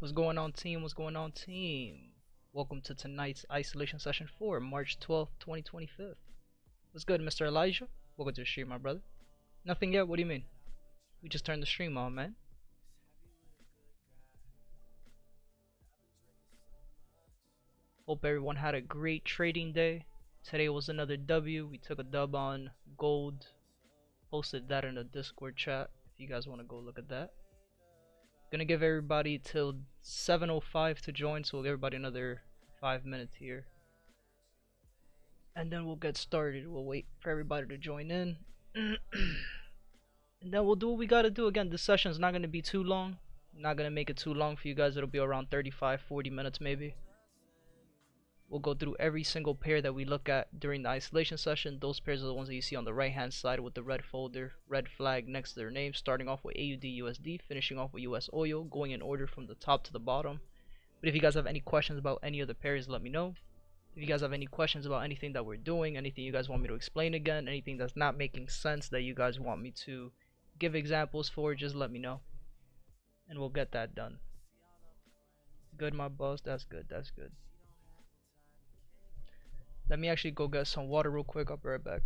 What's going on, team? What's going on, team? Welcome to tonight's isolation session for March 12th, 2025. What's good, Mr. Elijah? Welcome to the stream, my brother. Nothing yet? What do you mean? We just turned the stream on, man. Hope everyone had a great trading day. Today was another W. We took a dub on gold. Posted that in the Discord chat if you guys want to go look at that. Gonna give everybody till 7:05 to join, so we'll give everybody another 5 minutes here. And then we'll get started. We'll wait for everybody to join in. And then we'll do what we gotta do. Again, this session is not gonna be too long. I'm not gonna make it too long for you guys. It'll be around 35-40 minutes maybe. We'll go through every single pair that we look at during the isolation session. Those pairs are the ones that you see on the right hand side with the red folder, red flag next to their name, starting off with AUDUSD, finishing off with US oil, going in order from the top to the bottom. But if you guys have any questions about any of the pairs, let me know. If you guys have any questions about anything that we're doing, anything you guys want me to explain again, anything that's not making sense that you guys want me to give examples for, just let me know. And we'll get that done. Good, my boss. That's good. That's good. Let me actually go get some water real quick. I'll be right back.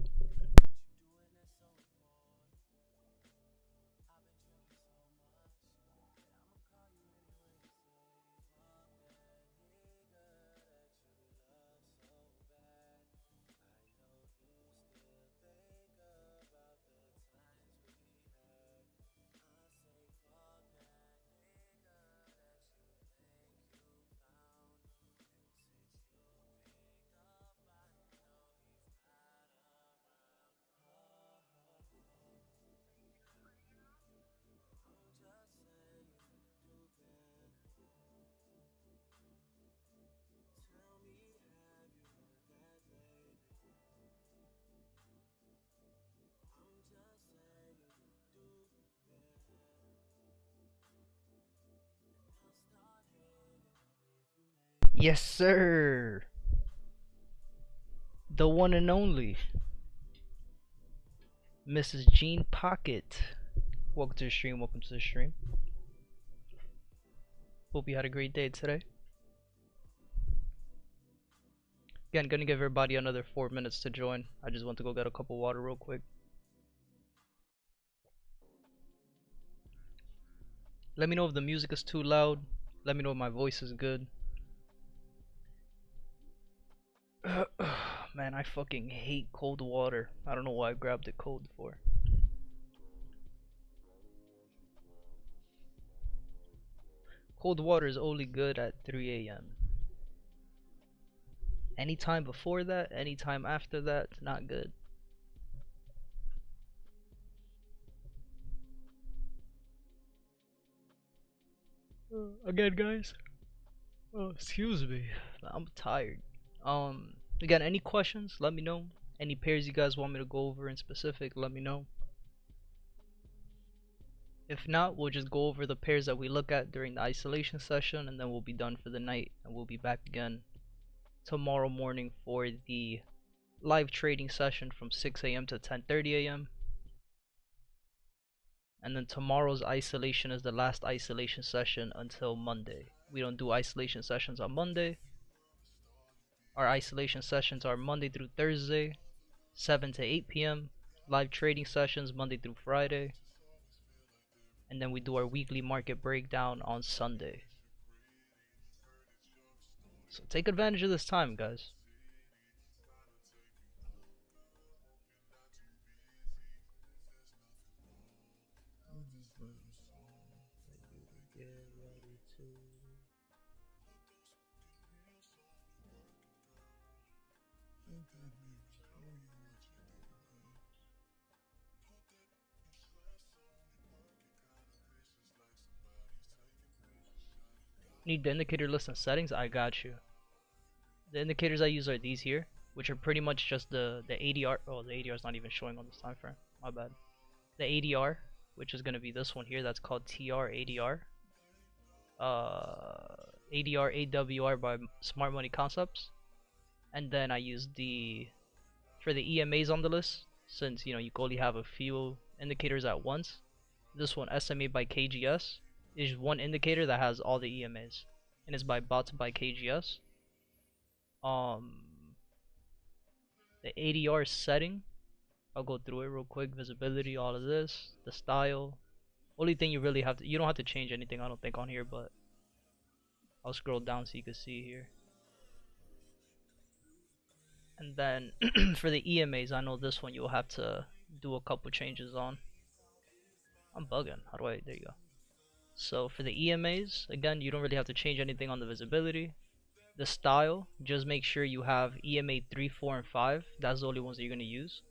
Yes, sir. The one and only Mrs. Jean Pocket. Welcome to the stream. Welcome to the stream. Hope you had a great day today. Again, gonna give everybody another 4 minutes to join. I just want to go get a cup of water real quick. Let me know if the music is too loud. Let me know if my voice is good. Man, I fucking hate cold water. I don't know why I grabbed it cold for. Cold water is only good at 3 AM. Anytime before that, anytime after that, it's not good. Again, guys. Oh, excuse me. I'm tired. Again, any questions, let me know. Any pairs you guys want me to go over in specific, let me know. If not, we'll just go over the pairs that we look at during the isolation session, and then we'll be done for the night, and we'll be back again tomorrow morning for the live trading session from 6 AM to 10:30 AM. And then tomorrow's isolation is the last isolation session until Monday. We don't do isolation sessions on Monday. Our isolation sessions are Monday through Thursday, 7 to 8 PM. Live trading sessions Monday through Friday. And then we do our weekly market breakdown on Sunday. So take advantage of this time, guys. Need the indicator list and settings? I got you. The indicators I use are these here, which are pretty much just the ADR. Oh, the ADR is not even showing on this time frame. My bad. The ADR, which is gonna be this one here. That's called TR ADR. ADR AWR by Smart Money Concepts. And then I use for the EMAs on the list, since you can only have a few indicators at once. This one SMA by KGS, is one indicator that has all the EMAs, and it's by bots by KGS. The ADR setting, I'll go through it real quick. Visibility, all of this, the style. Only thing you really have to, you don't have to change anything, I don't think, on here, but I'll scroll down so you can see here. And then for the EMAs, I know this one you'll have to do a couple changes on. I'm bugging. How do I? There you go. So for the EMAs, again, you don't really have to change anything on the visibility. The style, just make sure you have EMA 3, 4, and 5. That's the only ones that you're going to use.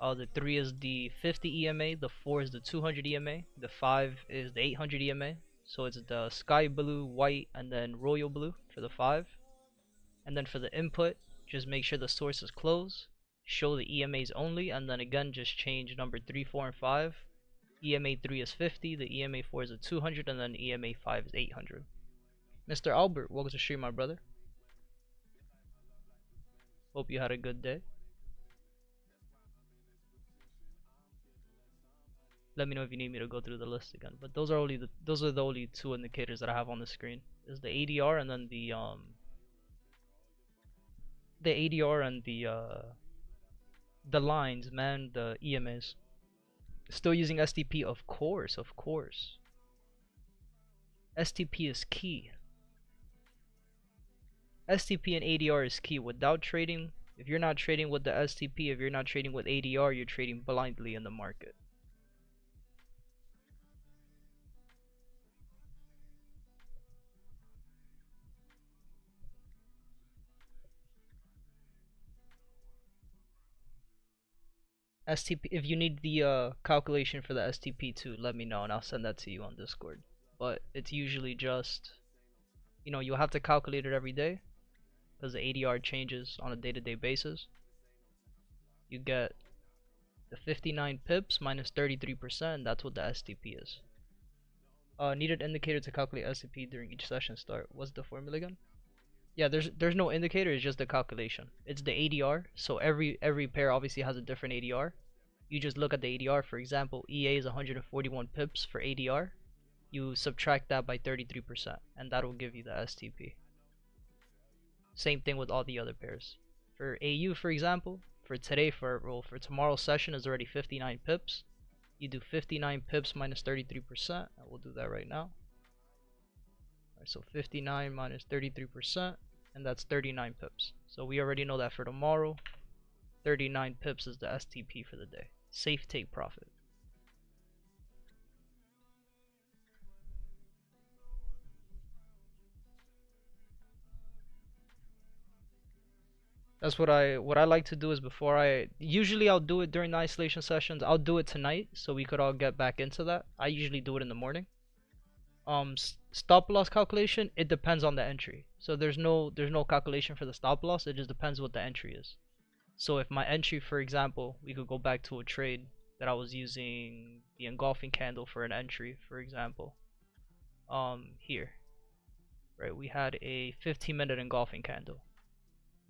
The 3 is the 50 EMA, the 4 is the 200 EMA, the 5 is the 800 EMA. So it's the sky blue, white, and then royal blue for the 5. And then for the input, just make sure the source is closed, show the EMAs only, and then again just change number 3, 4, and 5. EMA 3 is 50, the EMA 4 is a 200, and then EMA 5 is 800. Mr. Albert, welcome to stream, my brother. Hope you had a good day. Let me know if you need me to go through the list again. But those are the only two indicators that I have on the screen. Is the ADR and then the ADR and the lines, man, the EMAs. Still using STP, of course, of course. STP is key. STP and ADR is key. Without trading, if you're not trading with the STP, if you're not trading with ADR, you're trading blindly in the market. STP, if you need the calculation for the STP too, let me know and I'll send that to you on Discord. But it's usually just, you know, you'll have to calculate it every day because the ADR changes on a day-to-day basis. You get the 59 pips minus 33%, that's what the STP is. Needed indicator to calculate STP during each session start. What's the formula again? Yeah, there's no indicator, it's just the calculation. It's the ADR, so every pair obviously has a different ADR. You just look at the ADR. For example, EA is 141 pips for ADR. You subtract that by 33%, and that will give you the STP. Same thing with all the other pairs. For AU, for example, for today, for tomorrow's session is already 59 pips. You do 59 pips minus 33%, and we'll do that right now. Alright, so 59 minus 33%, and that's 39 pips. So we already know that for tomorrow, 39 pips is the STP for the day. Safe take profit. That's what I like to do is usually I'll do it during the isolation sessions. I'll do it tonight so we could all get back into that. I usually do it in the morning. Stop loss calculation, it depends on the entry. So there's no calculation for the stop loss, it just depends what the entry is. So if my entry, for example, we could go back to a trade that I was using the engulfing candle for an entry, for example. Here, right, we had a 15-minute engulfing candle.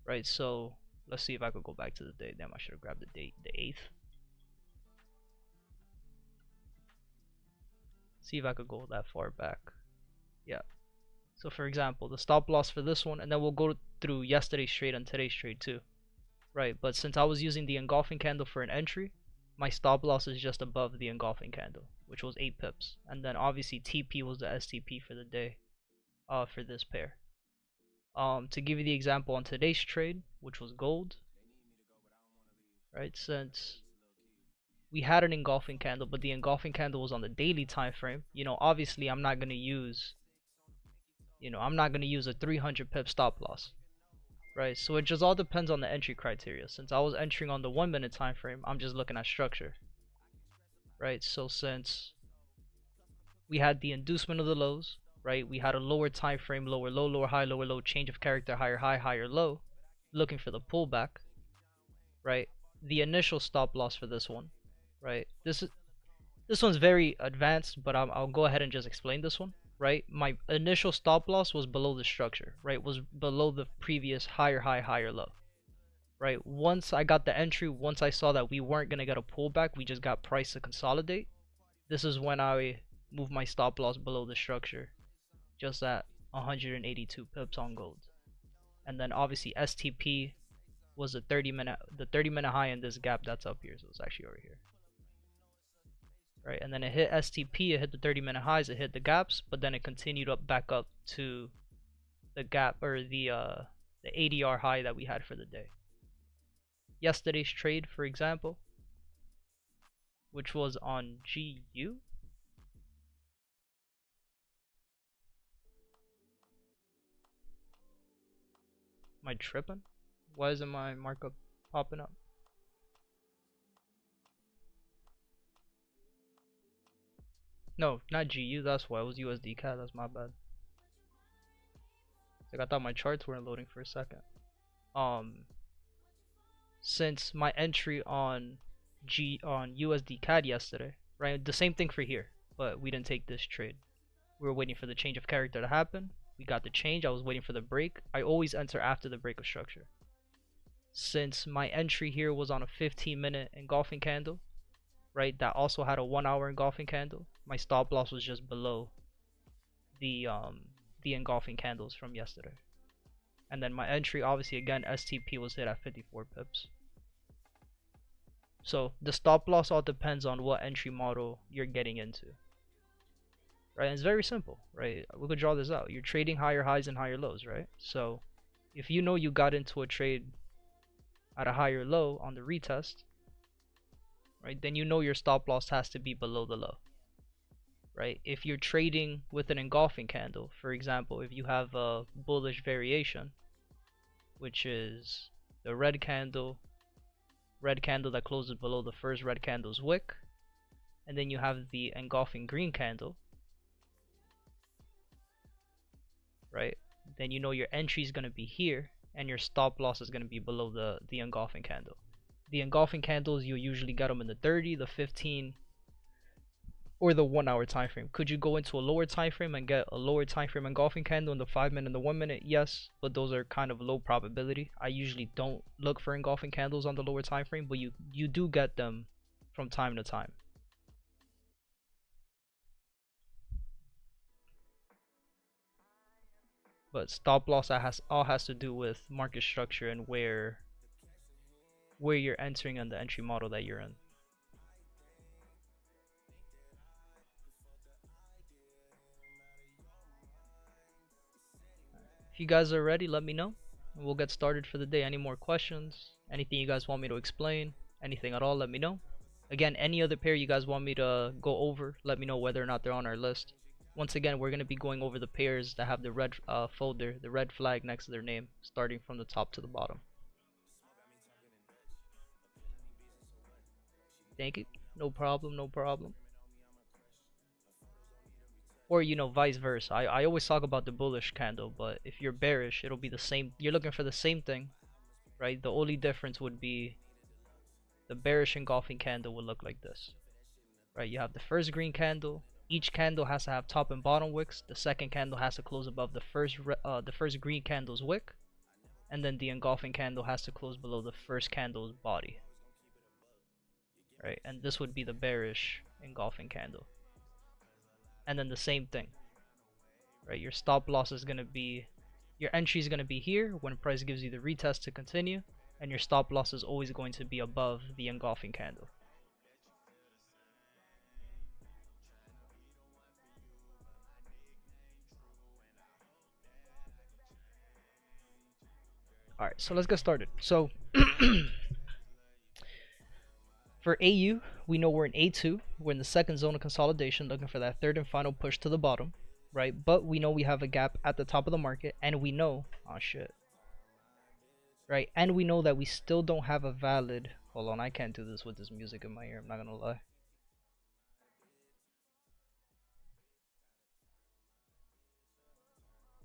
Right, so let's see if I could go back to the date. Damn, I should have grabbed the date, the 8th. See if I could go that far back. Yeah. So for example, the stop loss for this one, and then we'll go through yesterday's trade and today's trade too. Right, but since I was using the engulfing candle for an entry, my stop loss is just above the engulfing candle, which was 8 pips. And then obviously TP was the STP for the day, for this pair. To give you the example on today's trade, which was gold, right, since we had an engulfing candle, but the engulfing candle was on the daily time frame, you know, obviously I'm not going to use a 300 pip stop loss, right? So it just all depends on the entry criteria. Since I was entering on the 1 minute time frame, I'm just looking at structure, right? So since we had the inducement of the lows, right, we had a lower time frame, lower low, lower high, lower low, change of character, higher high, higher low, looking for the pullback, right? The initial stop loss for this one, right, this one's very advanced, but I'll go ahead and just explain this one, right? My initial stop loss was below the structure, right, was below the previous higher high, higher low, right? Once I got the entry, once I saw that we weren't going to get a pullback, we just got price to consolidate, this is when I move my stop loss below the structure, just at 182 pips on gold. And then obviously STP was the 30-minute high in this gap that's up here, so it's actually over here. Right, and then it hit STP, it hit the 30-minute highs, it hit the gaps, but then it continued up back up to the gap, or the ADR high that we had for the day. Yesterday's trade, for example, which was on GU. Am I tripping? Why isn't my markup popping up? No, not GU, that's why. It was USDCAD, that's my bad. Like, I thought my charts weren't loading for a second. Since my entry on USDCAD yesterday, right? The same thing for here, but we didn't take this trade. We were waiting for the change of character to happen. We got the change. I was waiting for the break. I always enter after the break of structure. Since my entry here was on a 15-minute engulfing candle, right? That also had a 1-hour engulfing candle. My stop loss was just below the engulfing candles from yesterday. And then my entry, obviously, again, STP was hit at 54 pips. So the stop loss all depends on what entry model you're getting into. Right? And it's very simple, right? We could draw this out. You're trading higher highs and higher lows, right? So if you know you got into a trade at a higher low on the retest, right, then you know your stop loss has to be below the low. Right? If you're trading with an engulfing candle, for example, if you have a bullish variation, which is the red candle that closes below the first red candle's wick, and then you have the engulfing green candle, right? Then you know your entry is going to be here and your stop loss is going to be below the engulfing candle. The engulfing candles, you usually get them in the 30, the 15, or the 1-hour time frame. Could you go into a lower time frame and get a lower time frame engulfing candle in the 5-minute and the 1-minute? Yes, but those are kind of low probability. I usually don't look for engulfing candles on the lower time frame, but you do get them from time to time. But stop loss all has to do with market structure and where you're entering and the entry model that you're in. If you guys are ready, let me know. We'll get started for the day. Any more questions? Anything you guys want me to explain? Anything at all, let me know. Again, any other pair you guys want me to go over, let me know whether or not they're on our list. Once again, we're going to be going over the pairs that have the red folder, the red flag next to their name, starting from the top to the bottom. Thank you. No problem, no problem. Or, you know, vice versa. I always talk about the bullish candle, but if you're bearish, it'll be the same. You're looking for the same thing, right? The only difference would be the bearish engulfing candle will look like this, right? You have the first green candle. Each candle has to have top and bottom wicks. The second candle has to close above the first green candle's wick, and then the engulfing candle has to close below the first candle's body, right? And this would be the bearish engulfing candle. And then the same thing, right? Your stop loss is going to be, your entry is going to be here when price gives you the retest to continue, and your stop loss is always going to be above the engulfing candle. Alright, so let's get started. So for AU, we know we're in A2. We're in the second zone of consolidation, looking for that third and final push to the bottom, right? But we know we have a gap at the top of the market, and we know, oh shit, right? And we know that we still don't have a valid, hold on, I can't do this with this music in my ear, I'm not gonna lie.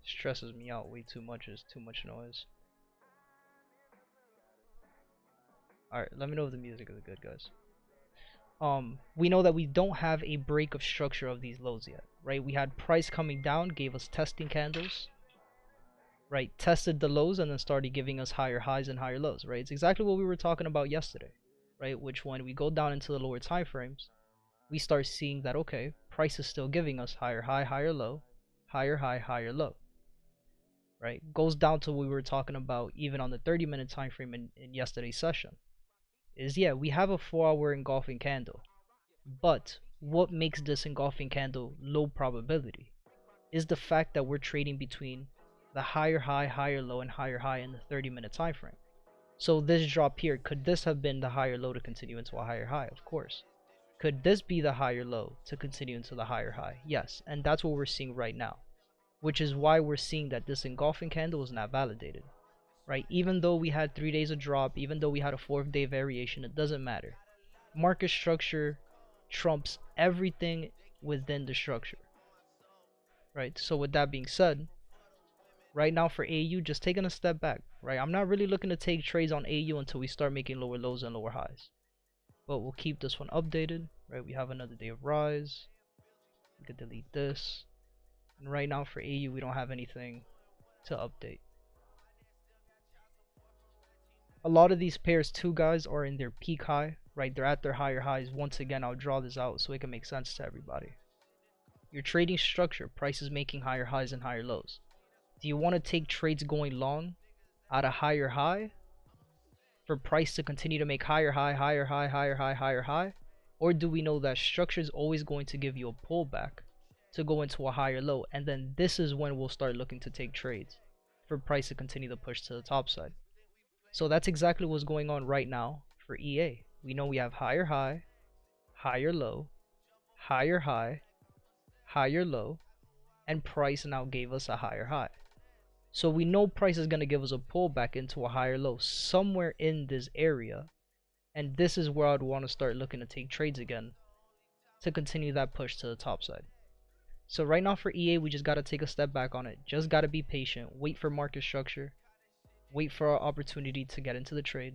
Stresses me out way too much, it's too much noise. Alright, let me know if the music is good, guys. We know that we don't have a break of structure of these lows yet, right? We had price coming down, gave us testing candles, right? Tested the lows and then started giving us higher highs and higher lows, right? It's exactly what we were talking about yesterday, right? Which when we go down into the lower time frames, we start seeing that, okay, price is still giving us higher high, higher low, higher high, higher low. Right? Goes down to what we were talking about even on the 30-minute time frame in yesterday's session. Is yeah, we have a 4-hour engulfing candle. But what makes this engulfing candle low probability is the fact that we're trading between the higher high, higher low, and higher high in the 30-minute time frame. So this drop here, could this have been the higher low to continue into a higher high? Of course. Could this be the higher low to continue into the higher high? Yes, and that's what we're seeing right now, which is why we're seeing that this engulfing candle is not validated, right? Even though we had 3 days of drop, even though we had a 4th day variation, it doesn't matter. Market structure trumps everything within the structure, right? So with that being said, right now for AU, just taking a step back, right? I'm not really looking to take trades on AU until we start making lower lows and lower highs. But we'll keep this one updated, right? We have another day of rise. We could delete this. And right now for AU, we don't have anything to update. A lot of these pairs too, guys, are in their peak high, right? They're at their higher highs. Once again, I'll draw this out so it can make sense to everybody. Your trading structure, price is making higher highs and higher lows. Do you want to take trades going long at a higher high for price to continue to make higher high, higher high, higher high, higher high? Or do we know that structure is always going to give you a pullback to go into a higher low, and then this is when we'll start looking to take trades for price to continue to push to the top side? So that's exactly what's going on right now for EA. We know we have higher high, higher low, higher high, higher low, and price now gave us a higher high. So we know price is going to give us a pullback into a higher low somewhere in this area, and this is where I'd want to start looking to take trades again to continue that push to the top side. So right now for EA, we just got to take a step back on it. Just got to be patient, wait for market structure, wait for our opportunity to get into the trade,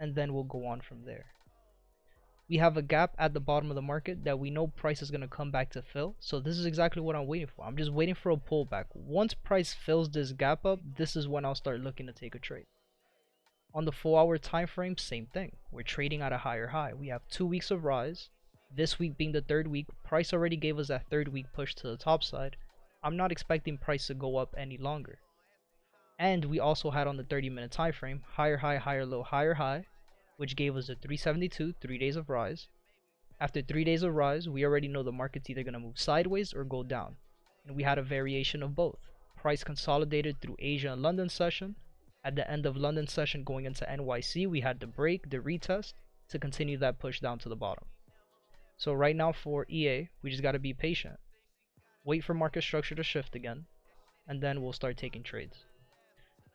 and then we'll go on from there. We have a gap at the bottom of the market that we know price is going to come back to fill. So this is exactly what I'm waiting for. I'm just waiting for a pullback. Once price fills this gap up, this is when I'll start looking to take a trade. On the 4-hour time frame, same thing. We're trading at a higher high. We have 2 weeks of rise. This week being the 3rd week, price already gave us that 3rd week push to the top side. I'm not expecting price to go up any longer. And we also had on the 30-minute time frame, higher high, higher low, higher high, which gave us a 372, 3 days of rise. After 3 days of rise, we already know the market's either going to move sideways or go down. And we had a variation of both. Price consolidated through Asia and London session. At the end of London session going into NYC, we had the break, the retest, to continue that push down to the bottom. So right now for EA, we just got to be patient. Wait for market structure to shift again, and then we'll start taking trades.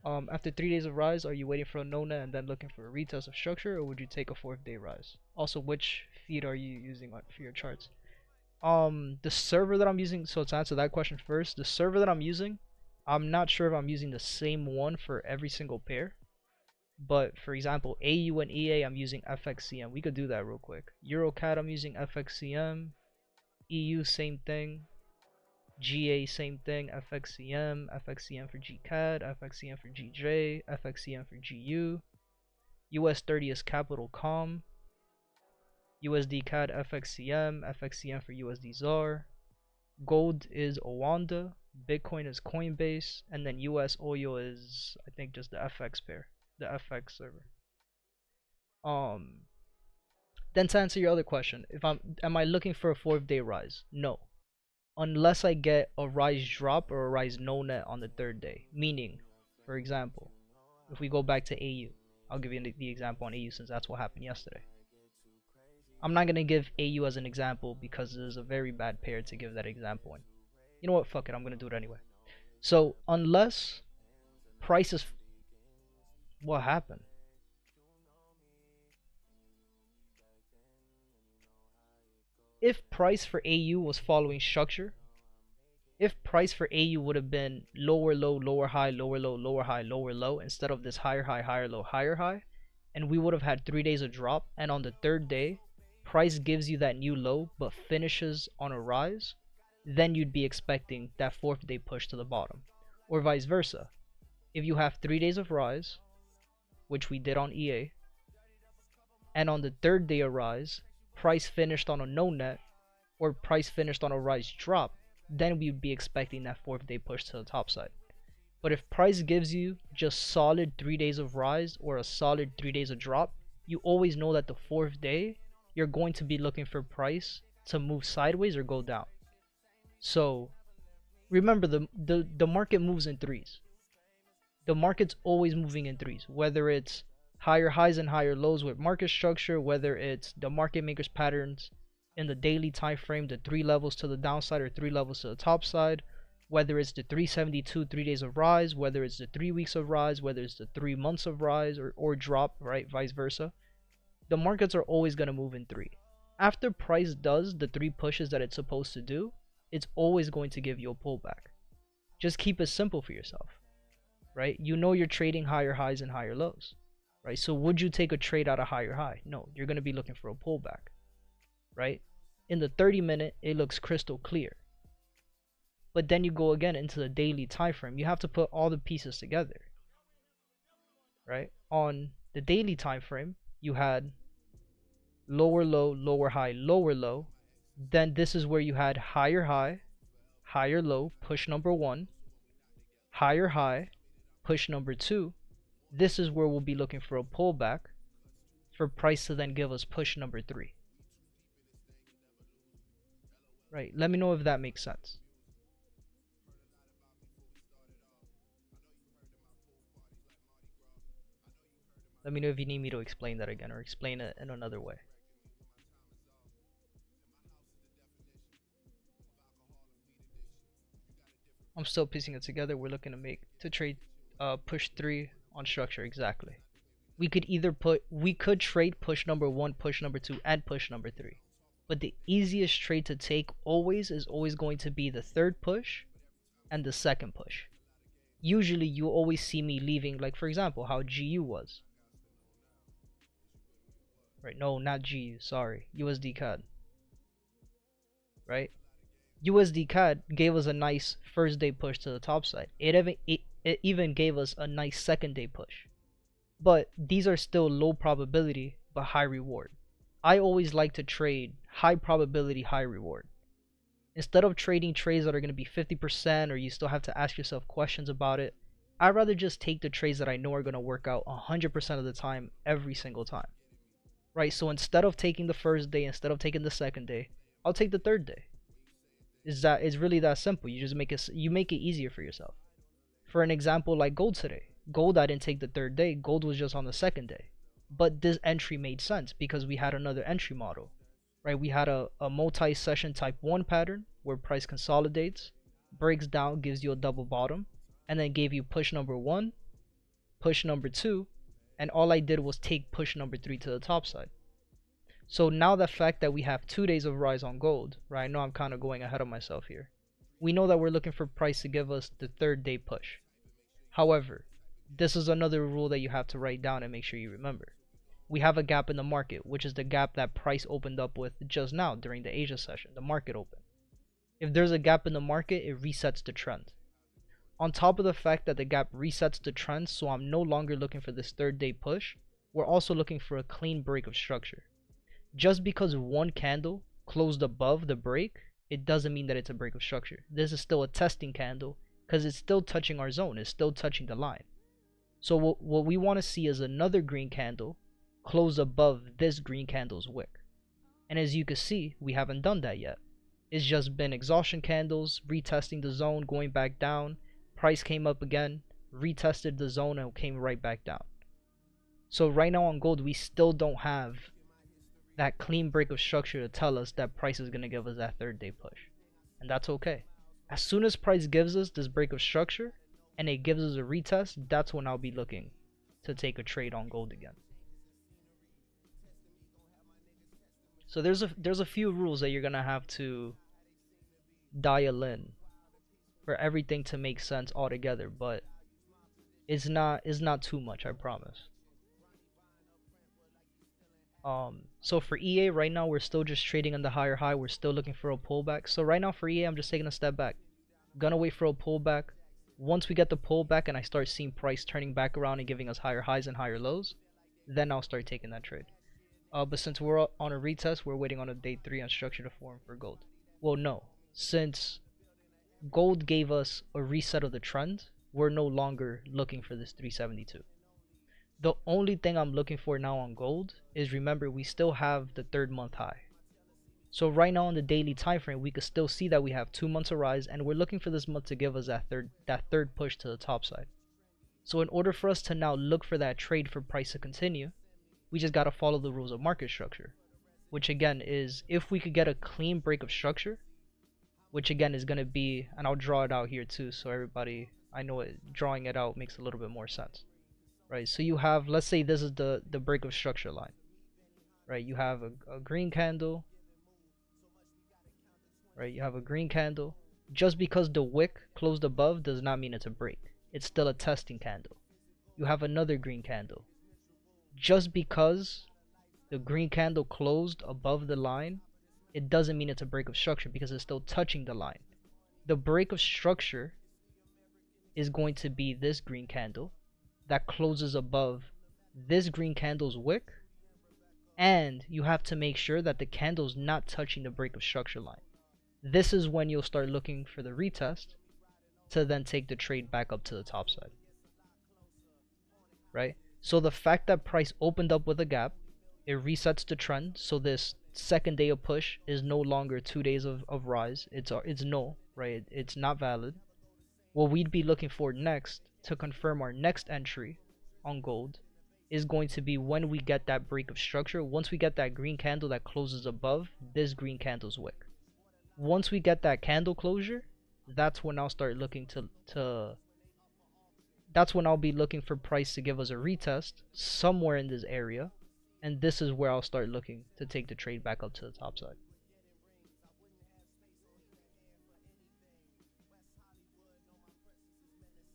After 3 days of rise, are you waiting for a no net and then looking for a retest of structure, or would you take a 4th day rise? Also, which feed are you using for your charts? The server that I'm using, so to answer that question first, the server that I'm using, I'm not sure if I'm using the same one for every single pair. But for example, AU and EA, I'm using FXCM. We could do that real quick. EURCAD, I'm using FXCM. EU, same thing. GA, same thing. FXCM, FXCM for GCAD, FXCM for GJ, FXCM for GU. US30 is capital COM. USDCAD FXCM, FXCM for USD ZAR. Gold is Owanda. Bitcoin is Coinbase. And then US Oil is, I think, just the FX pair. The FX server. Then to answer your other question, am I looking for a 4th day rise? No. Unless I get a rise drop or a rise no net on the 3rd day. Meaning, for example, if we go back to AU, I'll give you the example on AU since that's what happened yesterday. I'm not going to give AU as an example because it is a very bad pair to give that example in. You know what, fuck it, I'm going to do it anyway. So, unless prices... What happened? If price for AU was following structure, if price for AU would have been lower low, lower high, lower low, lower high, lower low, instead of this higher high, higher low, higher high, and we would have had 3 days of drop, and on the 3rd day, price gives you that new low, but finishes on a rise, then you'd be expecting that 4th day push to the bottom. Or vice versa. If you have 3 days of rise, which we did on EA, and on the 3rd day of rise, price finished on a no net, or price finished on a rise drop, then we would be expecting that 4th day push to the top side. But if price gives you just solid 3 days of rise or a solid 3 days of drop, you always know that the 4th day you're going to be looking for price to move sideways or go down. So remember, the market moves in threes. The market's always moving in threes, whether it's higher highs and higher lows with market structure, whether it's the market makers patterns in the daily time frame, the 3 levels to the downside or 3 levels to the top side, whether it's the 372 3 days of rise, whether it's the 3 weeks of rise, whether it's the 3 months of rise or drop, right, vice versa. The markets are always going to move in 3. After price does the 3 pushes that it's supposed to do, it's always going to give you a pullback. Just keep it simple for yourself, right? You know you're trading higher highs and higher lows, right? So would you take a trade out of higher high? No, you're going to be looking for a pullback, right? In the 30-minute, it looks crystal clear. But then you go again into the daily time frame. You have to put all the pieces together, right? On the daily time frame, you had lower low, lower high, lower low. Then this is where you had higher high, higher low, push number 1, higher high, push number 2. This is where we'll be looking for a pullback for price to then give us push number 3. Right, let me know if that makes sense. Let me know if you need me to explain that again or explain it in another way. I'm still piecing it together. We're looking to trade push 3 on structure. Exactly. We could trade push number 1, push number 2, and push number 3. But the easiest trade to take is always going to be the 3rd push and the 2nd push. Usually you always see me leaving, like for example, how GU was. Right, no, not GU, sorry, USDCAD. Right? USDCAD gave us a nice 1st day push to the top side. It even gave us a nice 2nd day push. But these are still low probability but high reward. I always like to trade high probability, high reward. Instead of trading trades that are going to be 50% or you still have to ask yourself questions about it, I'd rather just take the trades that I know are going to work out 100% of the time, every single time. Right, so instead of taking the 1st day, instead of taking the 2nd day, I'll take the 3rd day. It's really that simple. You just make it easier for yourself. For an example, like gold today. Gold, I didn't take the 3rd day. Gold was just on the 2nd day. But this entry made sense because we had another entry model. Right, we had a multi-session type 1 pattern where price consolidates, breaks down, gives you a double bottom, and then gave you push number 1, push number 2, and all I did was take push number 3 to the top side. So now the fact that we have 2 days of rise on gold, right? I know I'm kind of going ahead of myself here. We know that we're looking for price to give us the 3rd day push. However, this is another rule that you have to write down and make sure you remember. We have a gap in the market, which is the gap that price opened up with just now during the Asia session, the market open. If there's a gap in the market, it resets the trend. On top of the fact that the gap resets the trend, so I'm no longer looking for this 3rd day push, we're also looking for a clean break of structure. Just because one candle closed above the break, it doesn't mean that it's a break of structure. This is still a testing candle because it's still touching our zone, it's still touching the line. So what we want to see is another green candle close above this green candle's wick. And as you can see, we haven't done that yet. It's just been exhaustion candles, retesting the zone, going back down. Price came up again, retested the zone, and came right back down. So right now on gold, we still don't have that clean break of structure to tell us that price is going to give us that 3rd day push. And that's okay. As soon as price gives us this break of structure and it gives us a retest, that's when I'll be looking to take a trade on gold again. So there's a few rules that you're going to have to dial in for everything to make sense altogether, but it's not too much, I promise. So for EA right now, we're still just trading on the higher high. We're still looking for a pullback. So right now for EA, I'm just taking a step back. Gonna wait for a pullback. Once we get the pullback and I start seeing price turning back around and giving us higher highs and higher lows, then I'll start taking that trade. But since we're on a retest, we're waiting on a day 3 on structure to form for gold. Well, no. Since gold gave us a reset of the trend, we're no longer looking for this 372. The only thing I'm looking for now on gold is, remember, we still have the 3rd month high. So right now on the daily time frame, we could still see that we have 2 months of rise, and we're looking for this month to give us that third push to the top side. So in order for us to now look for that trade for price to continue, we just got to follow the rules of market structure, which again is, if we could get a clean break of structure, which again is going to be, and I'll draw it out here too, so everybody, I know drawing it out makes a little bit more sense, right? So you have, let's say this is the break of structure line, right? You have a green candle, right? You have a green candle. Just because the wick closed above does not mean it's a break. It's still a testing candle. You have another green candle. Just because the green candle closed above the line, it doesn't mean it's a break of structure, because it's still touching the line. The break of structure is going to be this green candle that closes above this green candle's wick, and you have to make sure that the candle's not touching the break of structure line. This is when you'll start looking for the retest to then take the trade back up to the top side, right? So the fact that price opened up with a gap, it resets the trend. So this second day of push is no longer 2 days of rise. It's null, right? It's not valid. What we'd be looking for next to confirm our next entry on gold is going to be when we get that break of structure. Once we get that green candle that closes above this green candle's wick. Once we get that candle closure, that's when I'll start looking that's when I'll be looking for price to give us a retest somewhere in this area, and this is where I'll start looking to take the trade back up to the top side.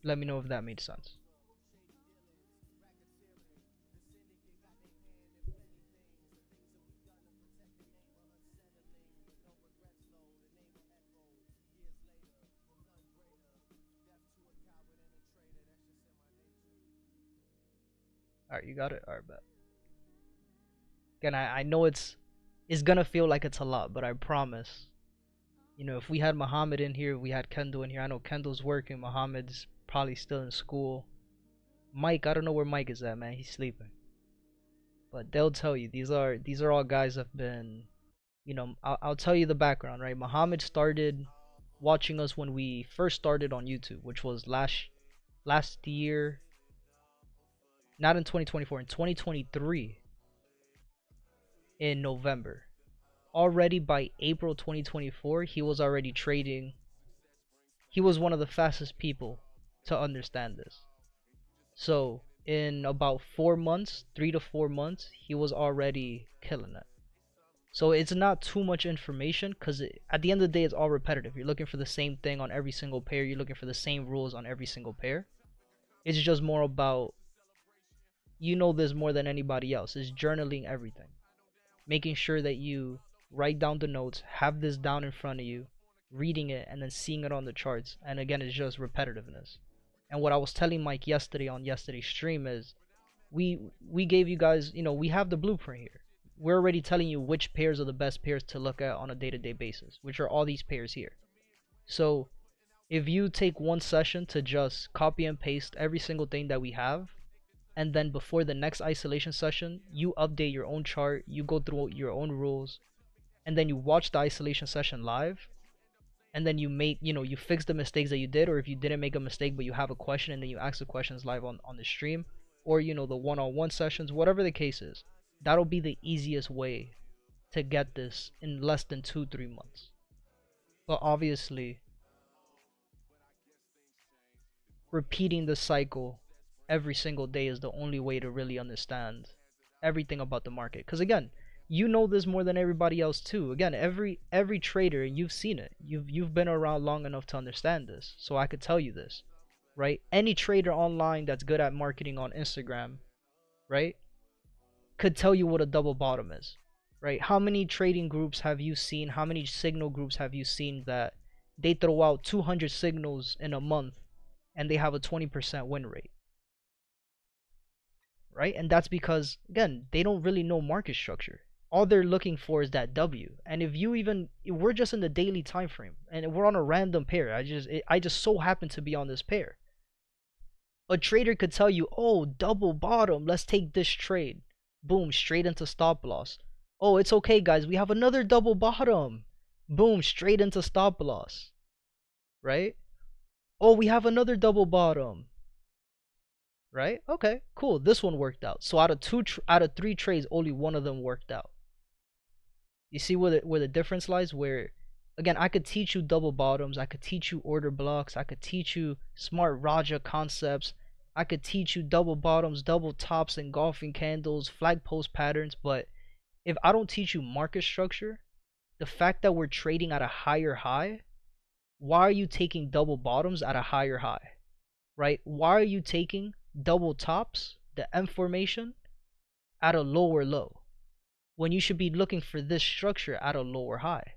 Let me know if that made sense. Alright, you got it? Alright, bet. Again, I know it's gonna feel like it's a lot, but I promise. You know, if we had Muhammad in here, if we had Kendall in here, I know Kendall's working, Muhammad's probably still in school. Mike, I don't know where Mike is at, man. He's sleeping. But they'll tell you, these are all guys that have been, you know, I'll tell you the background, right? Muhammad started watching us when we first started on YouTube, which was last year. Not in 2024, in 2023, in November. Already by April 2024, he was already trading. He was one of the fastest people to understand this. So in about 4 months, 3 to 4 months, he was already killing it. So it's not too much information, because at the end of the day, it's all repetitive. You're looking for the same thing on every single pair. You're looking for the same rules on every single pair. It's just more about, you know this more than anybody else, is journaling everything, making sure that you write down the notes, have this down in front of you, reading it, and then seeing it on the charts. And again, it's just repetitiveness. And what I was telling Mike yesterday on yesterday's stream is, we gave you guys, you know, we have the blueprint here. We're already telling you which pairs are the best pairs to look at on a day-to-day basis, which are all these pairs here. So if you take one session to just copy and paste every single thing that we have, and then before the next isolation session, you update your own chart, you go through your own rules, and then you watch the isolation session live, and then you make, you know, you fix the mistakes that you did, or if you didn't make a mistake but you have a question, and then you ask the questions live on the stream, or, you know, the one-on-one sessions, whatever the case is. That'll be the easiest way to get this in less than 2-3 months. But obviously, repeating the cycle every single day is the only way to really understand everything about the market. Because again, you know this more than everybody else too. Again, every trader, you've seen it. You've been around long enough to understand this. So I could tell you this, right? Any trader online that's good at marketing on Instagram, right, could tell you what a double bottom is, right? How many trading groups have you seen? How many signal groups have you seen that they throw out 200 signals in a month and they have a 20% win rate? right? And that's because, again, they don't really know market structure. All they're looking for is that W. And we're just in the daily time frame, and we're on a random pair. I just so happen to be on this pair. A trader could tell you, oh, double bottom, let's take this trade. Boom, straight into stop loss. Oh, it's okay, guys, we have another double bottom. Boom, straight into stop loss. Right? Oh, we have another double bottom. Right? Okay, cool. This one worked out. So out of 3 trades, only one of them worked out. You see where the difference lies? Where, again, I could teach you double bottoms, I could teach you order blocks, I could teach you smart Raja concepts, I could teach you double bottoms, double tops, engulfing candles, flag post patterns, but if I don't teach you market structure, the fact that we're trading at a higher high, why are you taking double bottoms at a higher high? Right? Why are you taking double tops, the M formation, at a lower low, when you should be looking for this structure at a lower high?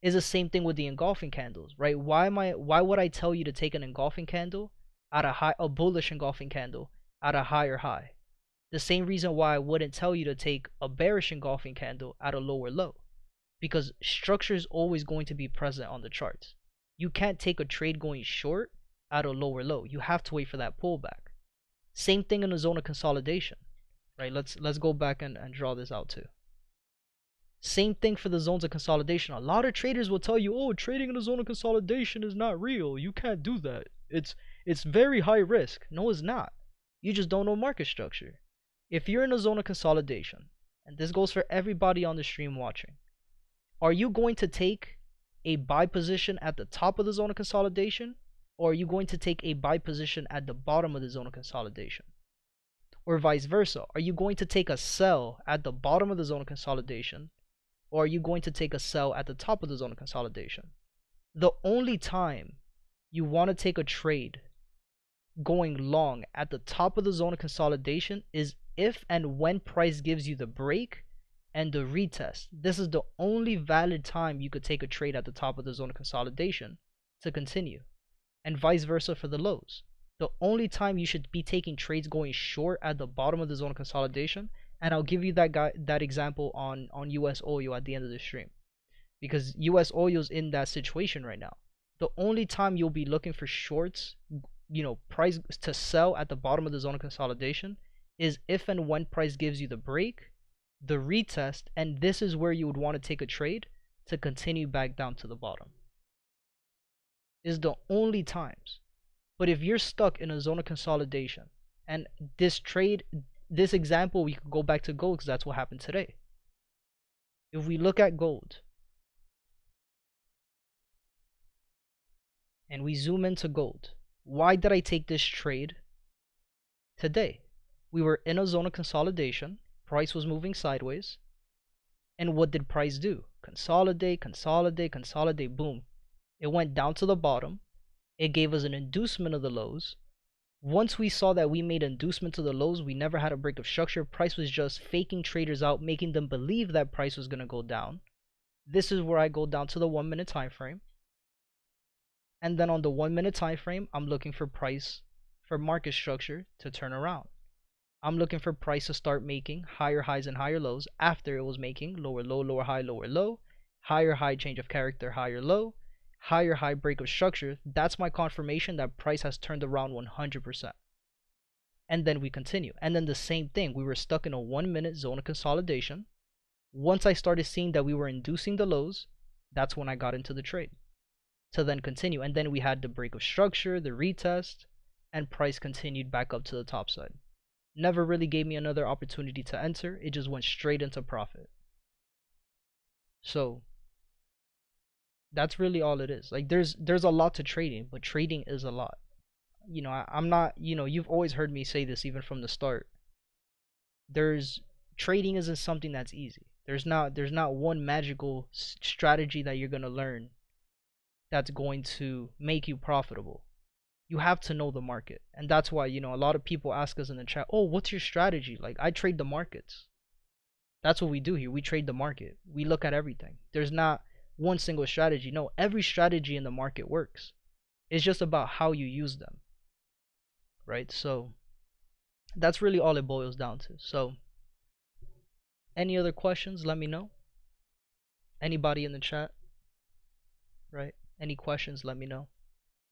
Is the same thing with the engulfing candles, right? Why would I tell you to take an engulfing candle at a bullish engulfing candle at a higher high? The same reason why I wouldn't tell you to take a bearish engulfing candle at a lower low, because structure is always going to be present on the charts. You can't take a trade going short at a lower low. You have to wait for that pullback. Same thing in the zone of consolidation, right? Let's go back and draw this out too. Same thing for the zones of consolidation. A lot of traders will tell you, oh, trading in a zone of consolidation is not real. You can't do that. It's very high risk. No, it's not. You just don't know market structure. If you're in a zone of consolidation, and this goes for everybody on the stream watching, are you going to take a buy position at the top of the zone of consolidation, or are you going to take a buy position at the bottom of the zone of consolidation? Or vice versa, are you going to take a sell at the bottom of the zone of consolidation, or are you going to take a sell at the top of the zone of consolidation? The only time you want to take a trade going long at the top of the zone of consolidation is if and when price gives you the break and the retest. This is the only valid time you could take a trade at the top of the zone of consolidation to continue, and vice versa for the lows. The only time you should be taking trades going short at the bottom of the zone of consolidation, and I'll give you that example on US oil at the end of the stream, because US oil is in that situation right now. The only time you'll be looking for shorts, price to sell at the bottom of the zone of consolidation, is if and when price gives you the break, the retest, and this is where you would want to take a trade to continue back down to the bottom. Is the only times. But if you're stuck in a zone of consolidation, and this example, we could go back to gold because that's what happened today. If we look at gold and we zoom into gold, why did I take this trade today? We were in a zone of consolidation, price was moving sideways, and what did price do? Consolidate, consolidate, consolidate, boom. It went down to the bottom, it gave us an inducement of the lows. Once we saw that we made inducement to the lows, we never had a break of structure. Price was just faking traders out, making them believe that price was going to go down. This is where I go down to the 1 minute time frame. And then on the 1 minute time frame, I'm looking for price, for market structure to turn around. I'm looking for price to start making higher highs and higher lows after it was making lower low, lower high, lower low, higher high change of character, higher low, higher high break of structure. That's my confirmation that price has turned around 100%. And then we continue. And then the same thing, we were stuck in a 1 minute zone of consolidation. Once I started seeing that we were inducing the lows, that's when I got into the trade to then continue. And then we had the break of structure, the retest, and price continued back up to the top side. Never really gave me another opportunity to enter. It just went straight into profit. So that's really all it is. Like there's a lot to trading, but trading is a lot. I'm not, you've always heard me say this even from the start. Trading isn't something that's easy. There's not one magical strategy that you're going to learn that's going to make you profitable. You have to know the market. And that's why, a lot of people ask us in the chat, oh, what's your strategy? Like, I trade the markets. That's what we do here. We trade the market. We look at everything. There's not one single strategy. No, every strategy in the market works. It's just about how you use them. Right? So That's really all it boils down to. So any other questions, let me know. Anybody in the chat, right? Any questions, let me know.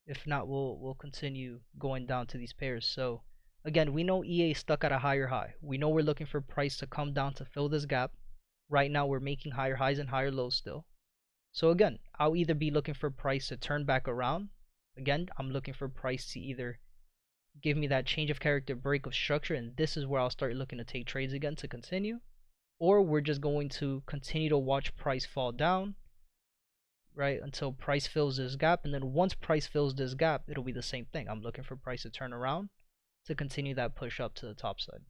If not, we'll continue going down to these pairs. So again, we know EA is stuck at a higher high. We know we're looking for price to come down to fill this gap. Right now we're making higher highs and higher lows still. So again, I'll either be looking for price to turn back around. Again, I'm looking for price to either give me that change of character break of structure, and this is where I'll start looking to take trades again to continue. Or we're just going to continue to watch price fall down, right, until price fills this gap. And then once price fills this gap, it'll be the same thing. I'm looking for price to turn around to continue that push up to the top side.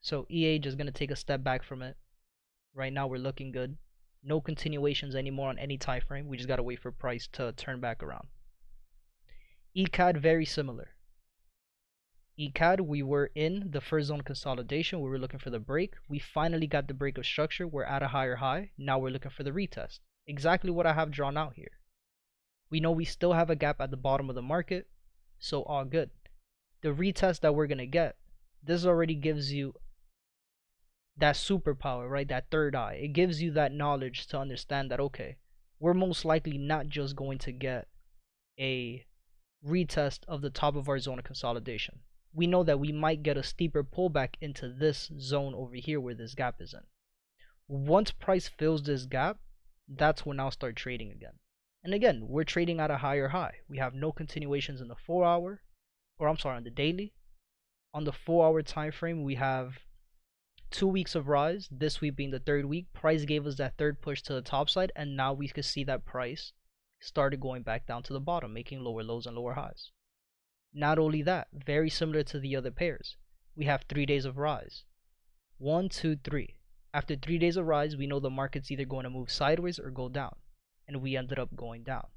So EA just going to take a step back from it. Right now we're looking good. No continuations anymore on any time frame. We just got to wait for price to turn back around. EURCAD, very similar. EURCAD, we were in the first zone consolidation. We were looking for the break. We finally got the break of structure. We're at a higher high. Now we're looking for the retest. Exactly what I have drawn out here. We know we still have a gap at the bottom of the market, so all good. The retest that we're going to get, this already gives you that superpower, right? That third eye. It gives you that knowledge to understand that, okay, we're most likely not just going to get a retest of the top of our zone of consolidation. We know that we might get a steeper pullback into this zone over here where this gap is in. Once price fills this gap, that's when I'll start trading again. And again, we're trading at a higher high. We have no continuations in the 4 hour, or I'm sorry, on the daily. On the 4 hour time frame, we have 2 weeks of rise, this week being the third week. Price gave us that third push to the top side, and now we can see that price started going back down to the bottom, making lower lows and lower highs. Not only that, very similar to the other pairs, we have 3 days of rise. 1, 2, 3. After 3 days of rise, we know the market's either going to move sideways or go down, and we ended up going down.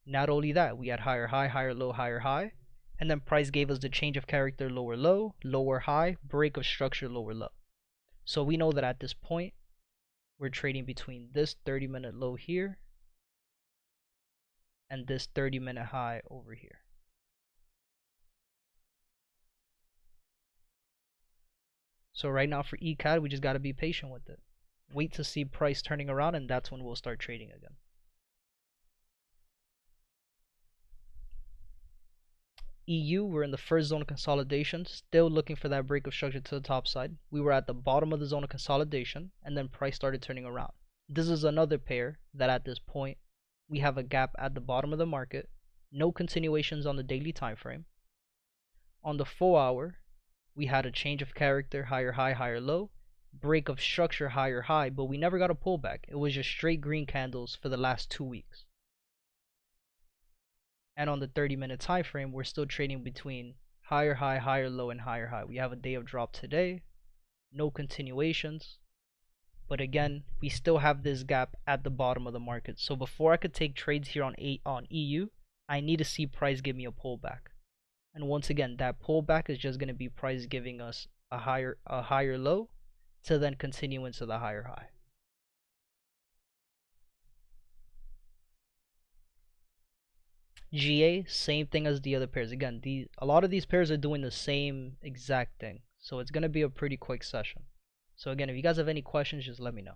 Not only that, we had higher high, higher low, higher high, and then price gave us the change of character lower low, lower high, break of structure lower low. So we know that at this point, we're trading between this 30-minute low here and this 30-minute high over here. So right now for EURCAD, we just got to be patient with it. Wait to see price turning around, and that's when we'll start trading again. EU, we're in the first zone of consolidation, still looking for that break of structure to the top side. We were at the bottom of the zone of consolidation, and then price started turning around. This is another pair that at this point, we have a gap at the bottom of the market, no continuations on the daily time frame. On the 4 hour, we had a change of character, higher high, higher low, break of structure, higher high, but we never got a pullback. It was just straight green candles for the last 2 weeks. And on the 30-minute time frame, we're still trading between higher high, higher low, and higher high. We have a day of drop today, no continuations, but again, we still have this gap at the bottom of the market. So before I could take trades here on EU, I need to see price give me a pullback. And once again, that pullback is just going to be price giving us a higher low to then continue into the higher high. GA, same thing as the other pairs. Again, a lot of these pairs are doing the same exact thing, so it's going to be a pretty quick session. So again, if you guys have any questions, just let me know.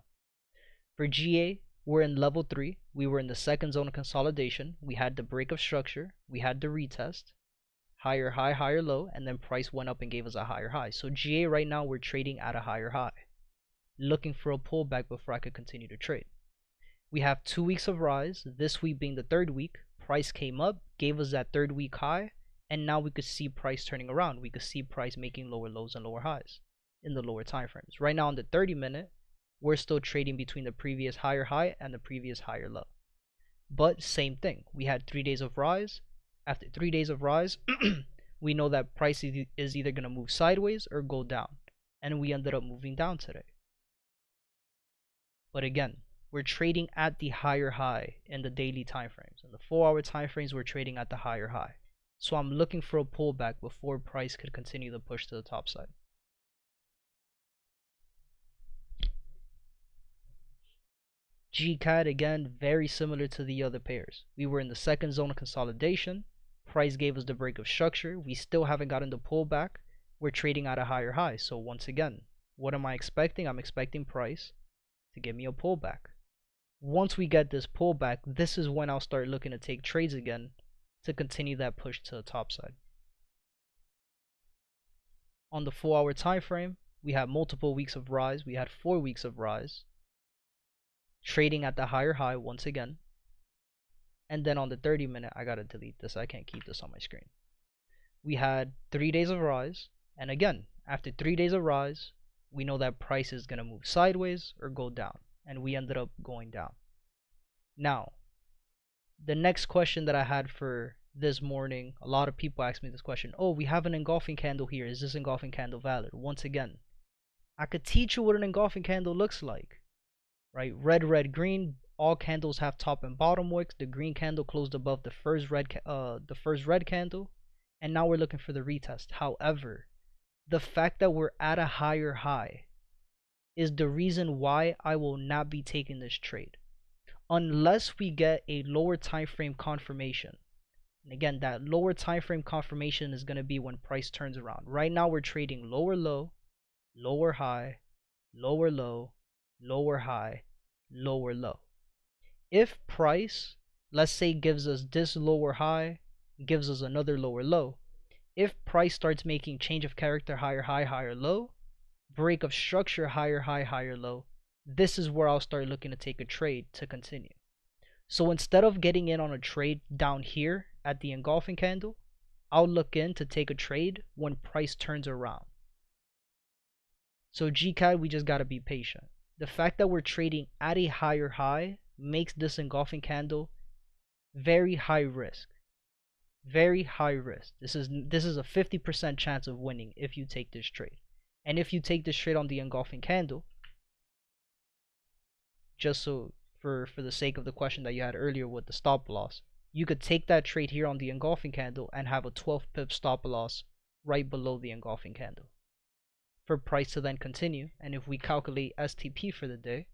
For GA, we're in level 3. We were in the second zone of consolidation. We had the break of structure. We had the retest. Higher high, higher low, and then price went up and gave us a higher high. So GA right now, we're trading at a higher high. Looking for a pullback before I could continue to trade. We have 2 weeks of rise, this week being the third week. Price came up, gave us that third week high, and now we could see price turning around. We could see price making lower lows and lower highs in the lower time frames. Right now on the 30-minute, we're still trading between the previous higher high and the previous higher low. But same thing, we had 3 days of rise. After 3 days of rise, we know that price is either going to move sideways or go down, and we ended up moving down today. But again, we're trading at the higher high in the daily time frames. In the 4 hour time frames, we're trading at the higher high. So I'm looking for a pullback before price could continue the push to the top side. GCAD, again, very similar to the other pairs. We were in the second zone of consolidation. price gave us the break of structure. We still haven't gotten the pullback. We're trading at a higher high. So once again, what am I expecting? I'm expecting price to give me a pullback. Once we get this pullback, this is when I'll start looking to take trades again to continue that push to the top side. On the 4-hour time frame, we have multiple weeks of rise. We had 4 weeks of rise, trading at the higher high once again. And then on the 30-minute, I gotta delete this. I can't keep this on my screen. We had 3 days of rise, and again, after 3 days of rise, we know that price is gonna move sideways or go down, and we ended up going down. Now, the next question that I had for this morning, a lot of people asked me this question. Oh, we have an engulfing candle here. Is this engulfing candle valid? Once again, I could teach you what an engulfing candle looks like, right? Red, red, green. All candles have top and bottom wicks. The green candle closed above the first red candle, and now we're looking for the retest. However, the fact that we're at a higher high is the reason why I will not be taking this trade unless we get a lower time frame confirmation. And again, that lower time frame confirmation is going to be when price turns around. Right now we're trading lower low, lower high, lower low, lower high, lower low. If price, let's say, gives us this lower high, gives us another lower low, if price starts making change of character, higher high, higher low, break of structure, higher high, higher low, this is where I'll start looking to take a trade to continue. So instead of getting in on a trade down here at the engulfing candle, I'll look in to take a trade when price turns around. So GCAD, we just got to be patient. The fact that we're trading at a higher high makes this engulfing candle very high risk. Very high risk. This is a 50% chance of winning if you take this trade. And if you take this trade on the engulfing candle, just so for the sake of the question that you had earlier with the stop loss, you could take that trade here on the engulfing candle and have a 12 pip stop loss right below the engulfing candle for price to then continue. And if we calculate STP for the day,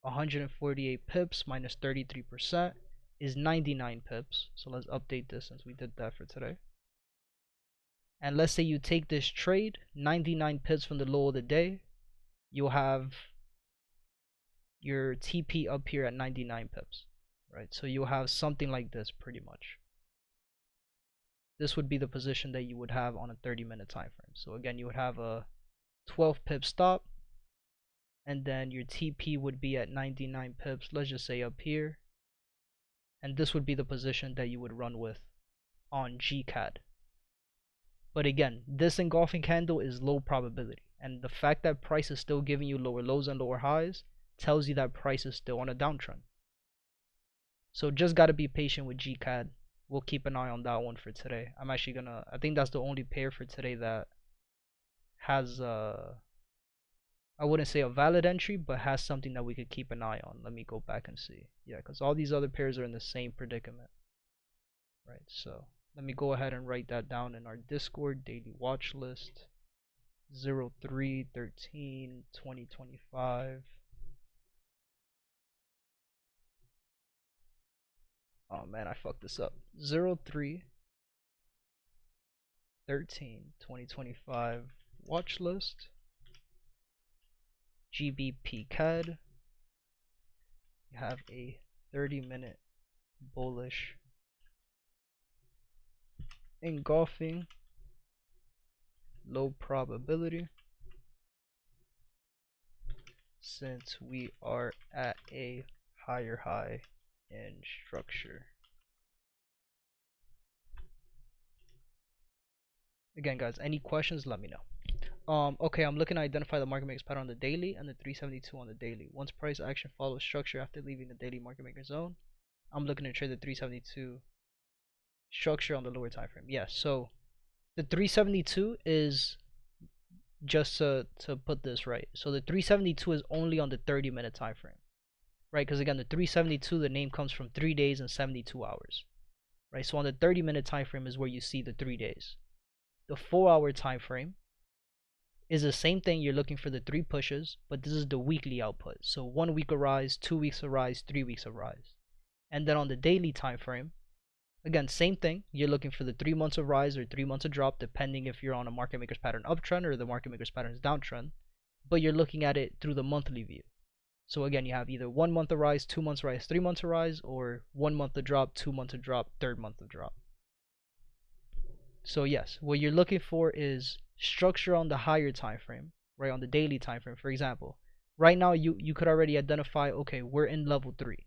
148 pips minus 33% is 99 pips. So let's update this since we did that for today. And let's say you take this trade 99 pips from the low of the day, you'll have your TP up here at 99 pips, right? So you'll have something like this pretty much. This would be the position that you would have on a 30-minute time frame. So again, you would have a 12 pip stop, and then your TP would be at 99 pips, let's just say up here, and this would be the position that you would run with on GCAD. But again, this engulfing candle is low probability, and the fact that price is still giving you lower lows and lower highs tells you that price is still on a downtrend. So just got to be patient with GCAD. We'll keep an eye on that one for today. I'm actually gonna, I think that's the only pair for today that has I wouldn't say a valid entry, but has something that we could keep an eye on. Let me go back and see. Yeah, because all these other pairs are in the same predicament, right? So let me go ahead and write that down in our Discord daily watch list. 03/13/2025. Oh man, I fucked this up. 03/13/2025 watch list. GBPJPY. You have a 30-minute bullish engulfing, low probability, since we are at a higher high in structure. Again, guys, any questions, let me know. Okay, I'm looking to identify the market maker's pattern on the daily and the 372 on the daily. Once price action follows structure after leaving the daily market maker zone, I'm looking to trade the 372 structure on the lower time frame. Yes, so the 372 is, just to put this right, so the 372 is only on the 30-minute time frame, right? Because again, the 372, the name comes from 3 days and 72 hours, right? So on the 30-minute time frame is where you see the 3 days. The 4-hour time frame is the same thing. You're looking for the 3 pushes, but this is the weekly output. So 1 week of rise, 2 weeks of rise, 3 weeks of rise. And then on the daily time frame, Again, same thing. You're looking for the 3 months of rise or 3 months of drop, depending if you're on a market maker's pattern uptrend or the market maker's pattern's downtrend. But you're looking at it through the monthly view. So again, you have either 1 month of rise, 2 months of rise, 3 months of rise, or 1 month of drop, 2 months of drop, 3rd month of drop. So yes, what you're looking for is structure on the higher time frame, right? On the daily time frame. For example, right now you could already identify, okay, we're in level 3,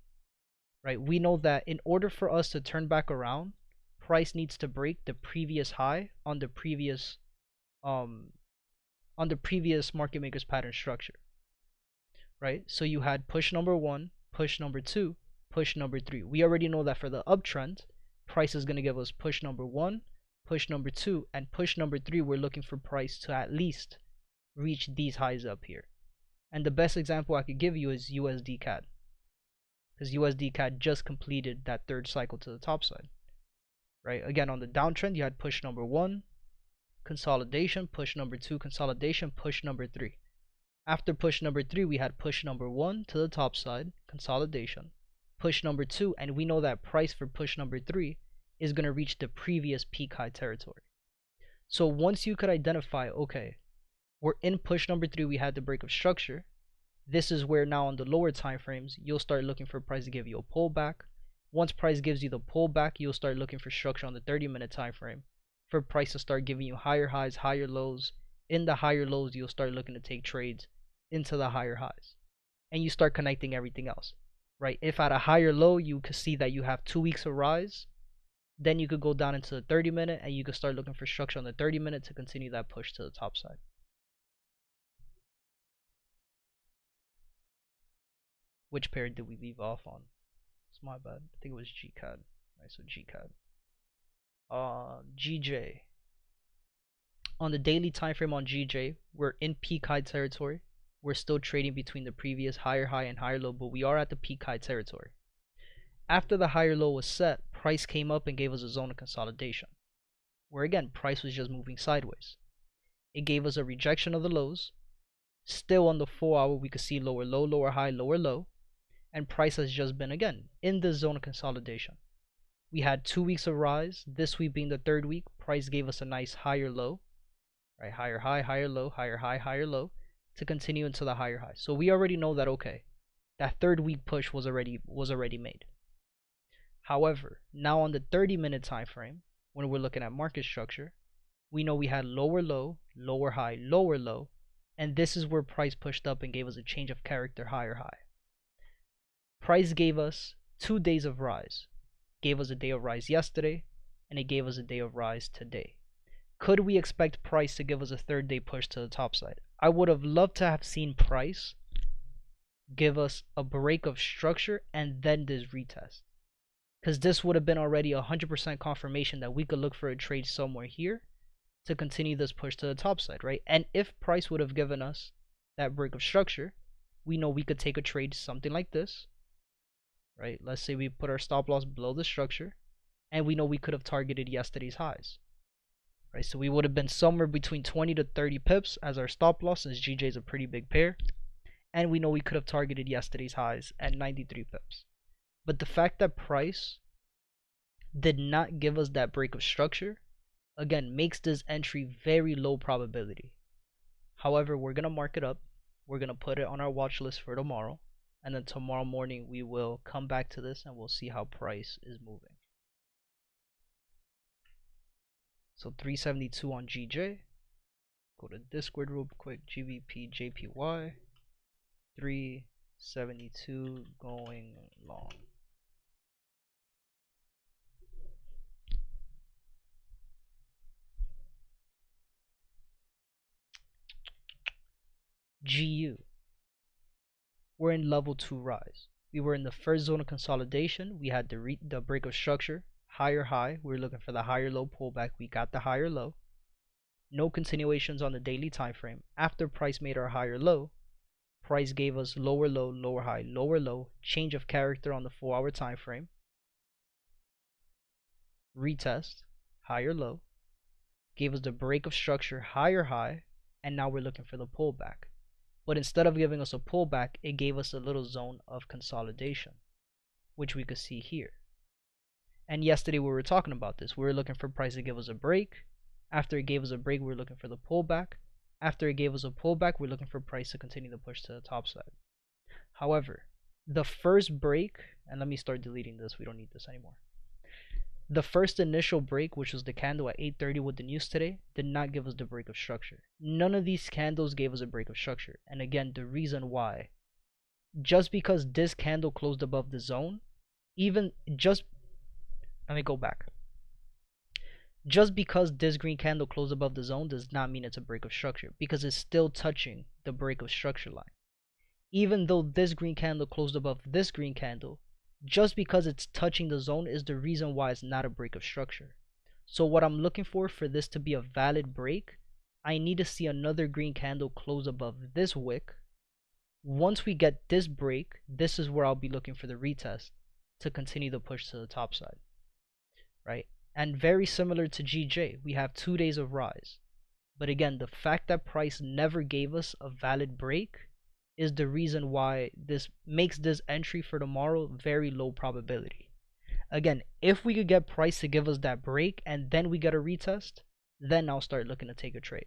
right? We know that in order for us to turn back around, price needs to break the previous high on the previous market maker's pattern structure, right? So you had push number 1, push number 2, push number 3. We already know that for the uptrend, price is going to give us push number 1, push number 2, and push number 3. We're looking for price to at least reach these highs up here. And the best example I could give you is USDCAD, because USDCAD just completed that 3rd cycle to the top side, right? Again, on the downtrend, you had push number 1, consolidation, push number 2, consolidation, push number 3. After push number 3, we had push number 1 to the top side, consolidation, push number 2, and we know that price for push number 3 is going to reach the previous peak high territory. So once you could identify, okay, we're in push number 3, we had the break of structure. This is where now on the lower time frames, you'll start looking for price to give you a pullback. Once price gives you the pullback, you'll start looking for structure on the 30-minute time frame for price to start giving you higher highs, higher lows. In the higher lows, you'll start looking to take trades into the higher highs, and you start connecting everything else, right? If at a higher low you could see that you have 2 weeks of rise, then you could go down into the 30-minute and you could start looking for structure on the 30-minute to continue that push to the top side. Which pair did we leave off on? It's my bad. I think it was GCAD. Right, so GCAD. GJ. On the daily time frame on GJ, we're in peak high territory. We're still trading between the previous higher high and higher low, but we are at the peak high territory. After the higher low was set, price came up and gave us a zone of consolidation, where again, price was just moving sideways. It gave us a rejection of the lows. Still on the 4 hour, we could see lower low, lower high, lower low, and price has just been again in the zone of consolidation. We had 2 weeks of rise. This week being the 3rd week, price gave us a nice higher low, right? Higher high, higher low, higher high, higher low, to continue into the higher high. So we already know that, okay, that 3rd week push was already made. However, now on the 30-minute time frame, when we're looking at market structure, we know we had lower low, lower high, lower low, and this is where price pushed up and gave us a change of character, higher high. Price gave us 2 days of rise. Gave us a day of rise yesterday, and it gave us a day of rise today. Could we expect price to give us a 3rd day push to the top side? I would have loved to have seen price give us a break of structure and then this retest, because this would have been already 100% confirmation that we could look for a trade somewhere here to continue this push to the top side, right? And if price would have given us that break of structure, we know we could take a trade something like this, right? Let's say we put our stop loss below the structure, and we know we could have targeted yesterday's highs, right? So we would have been somewhere between 20 to 30 pips as our stop loss, since GJ is a pretty big pair, and we know we could have targeted yesterday's highs at 93 pips. But the fact that price did not give us that break of structure, again, makes this entry very low probability. However, we're going to mark it up. We're going to put it on our watch list for tomorrow. And then tomorrow morning, we will come back to this and we'll see how price is moving. So 372 on GJ. Go to Discord real quick. GBPJPY. 372 going long. GU. We're in level 2 rise. We were in the first zone of consolidation. We had the break of structure, higher high. We were looking for the higher low pullback. We got the higher low. No continuations on the daily time frame. After price made our higher low, price gave us lower low, lower high, lower low, change of character on the 4 hour time frame. Retest, higher low, gave us the break of structure, higher high, and now we're looking for the pullback. But instead of giving us a pullback, it gave us a little zone of consolidation, which we could see here. And yesterday we were talking about this. We were looking for price to give us a break. After it gave us a break, we were looking for the pullback. After it gave us a pullback, we're looking for price to continue to push to the top side. However, the first break, and let me start deleting this, we don't need this anymore. The first initial break, which was the candle at 8:30 with the news today, did not give us the break of structure. None of these candles gave us a break of structure. And again, the reason why, just because this candle closed above the zone, let me go back. Just because this green candle closed above the zone does not mean it's a break of structure, because it's still touching the break of structure line. Even though this green candle closed above this green candle, just because it's touching the zone is the reason why it's not a break of structure. So what I'm looking for this to be a valid break, I need to see another green candle close above this wick. Once we get this break, this is where I'll be looking for the retest to continue the push to the top side, right? And very similar to GJ, we have 2 days of rise. But again, the fact that price never gave us a valid break is the reason why this makes this entry for tomorrow very low probability. Again, if we could get price to give us that break and then we get a retest, then I'll start looking to take a trade.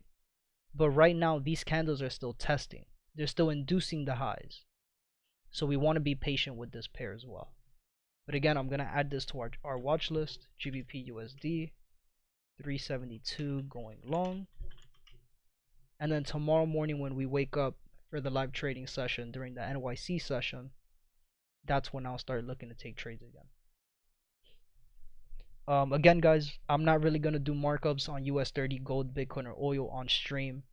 But right now, these candles are still testing. They're still inducing the highs. So we want to be patient with this pair as well. But again, I'm going to add this to our watch list. GBPUSD 372 going long. And then tomorrow morning when we wake up for the live trading session during the NYC session, that's when I'll start looking to take trades again. Again, guys, I'm not really going to do markups on US30, gold, Bitcoin, or oil on stream.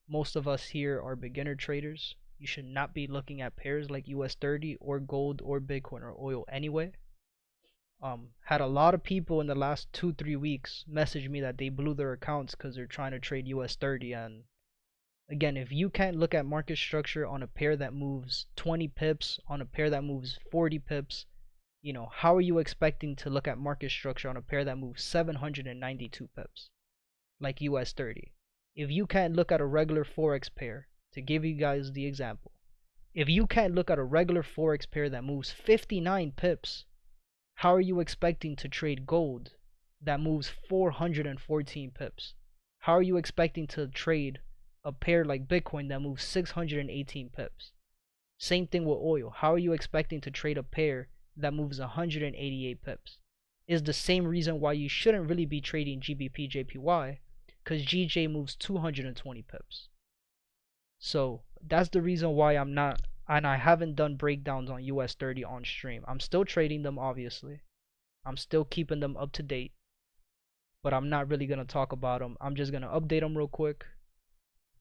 Most of us here are beginner traders. You should not be looking at pairs like US30 or gold or Bitcoin or oil anyway. Had a lot of people in the last 2-3 weeks message me that they blew their accounts because they're trying to trade US30. And again, if you can't look at market structure on a pair that moves 20 pips, on a pair that moves 40 pips, you know, how are you expecting to look at market structure on a pair that moves 792 pips like US30? If you can't look at a regular Forex pair, to give you guys the example, if you can't look at a regular Forex pair that moves 59 pips, how are you expecting to trade gold that moves 414 pips? How are you expecting to trade a pair like Bitcoin that moves 618 pips? Same thing with oil. How are you expecting to trade a pair that moves 188 pips? Is the same reason why you shouldn't really be trading GBPJPY, because GJ moves 220 pips. So that's the reason why I'm not, and I haven't done breakdowns on US30 on stream. I'm still trading them, obviously. I'm still keeping them up to date, but I'm not really going to talk about them. I'm just going to update them real quick,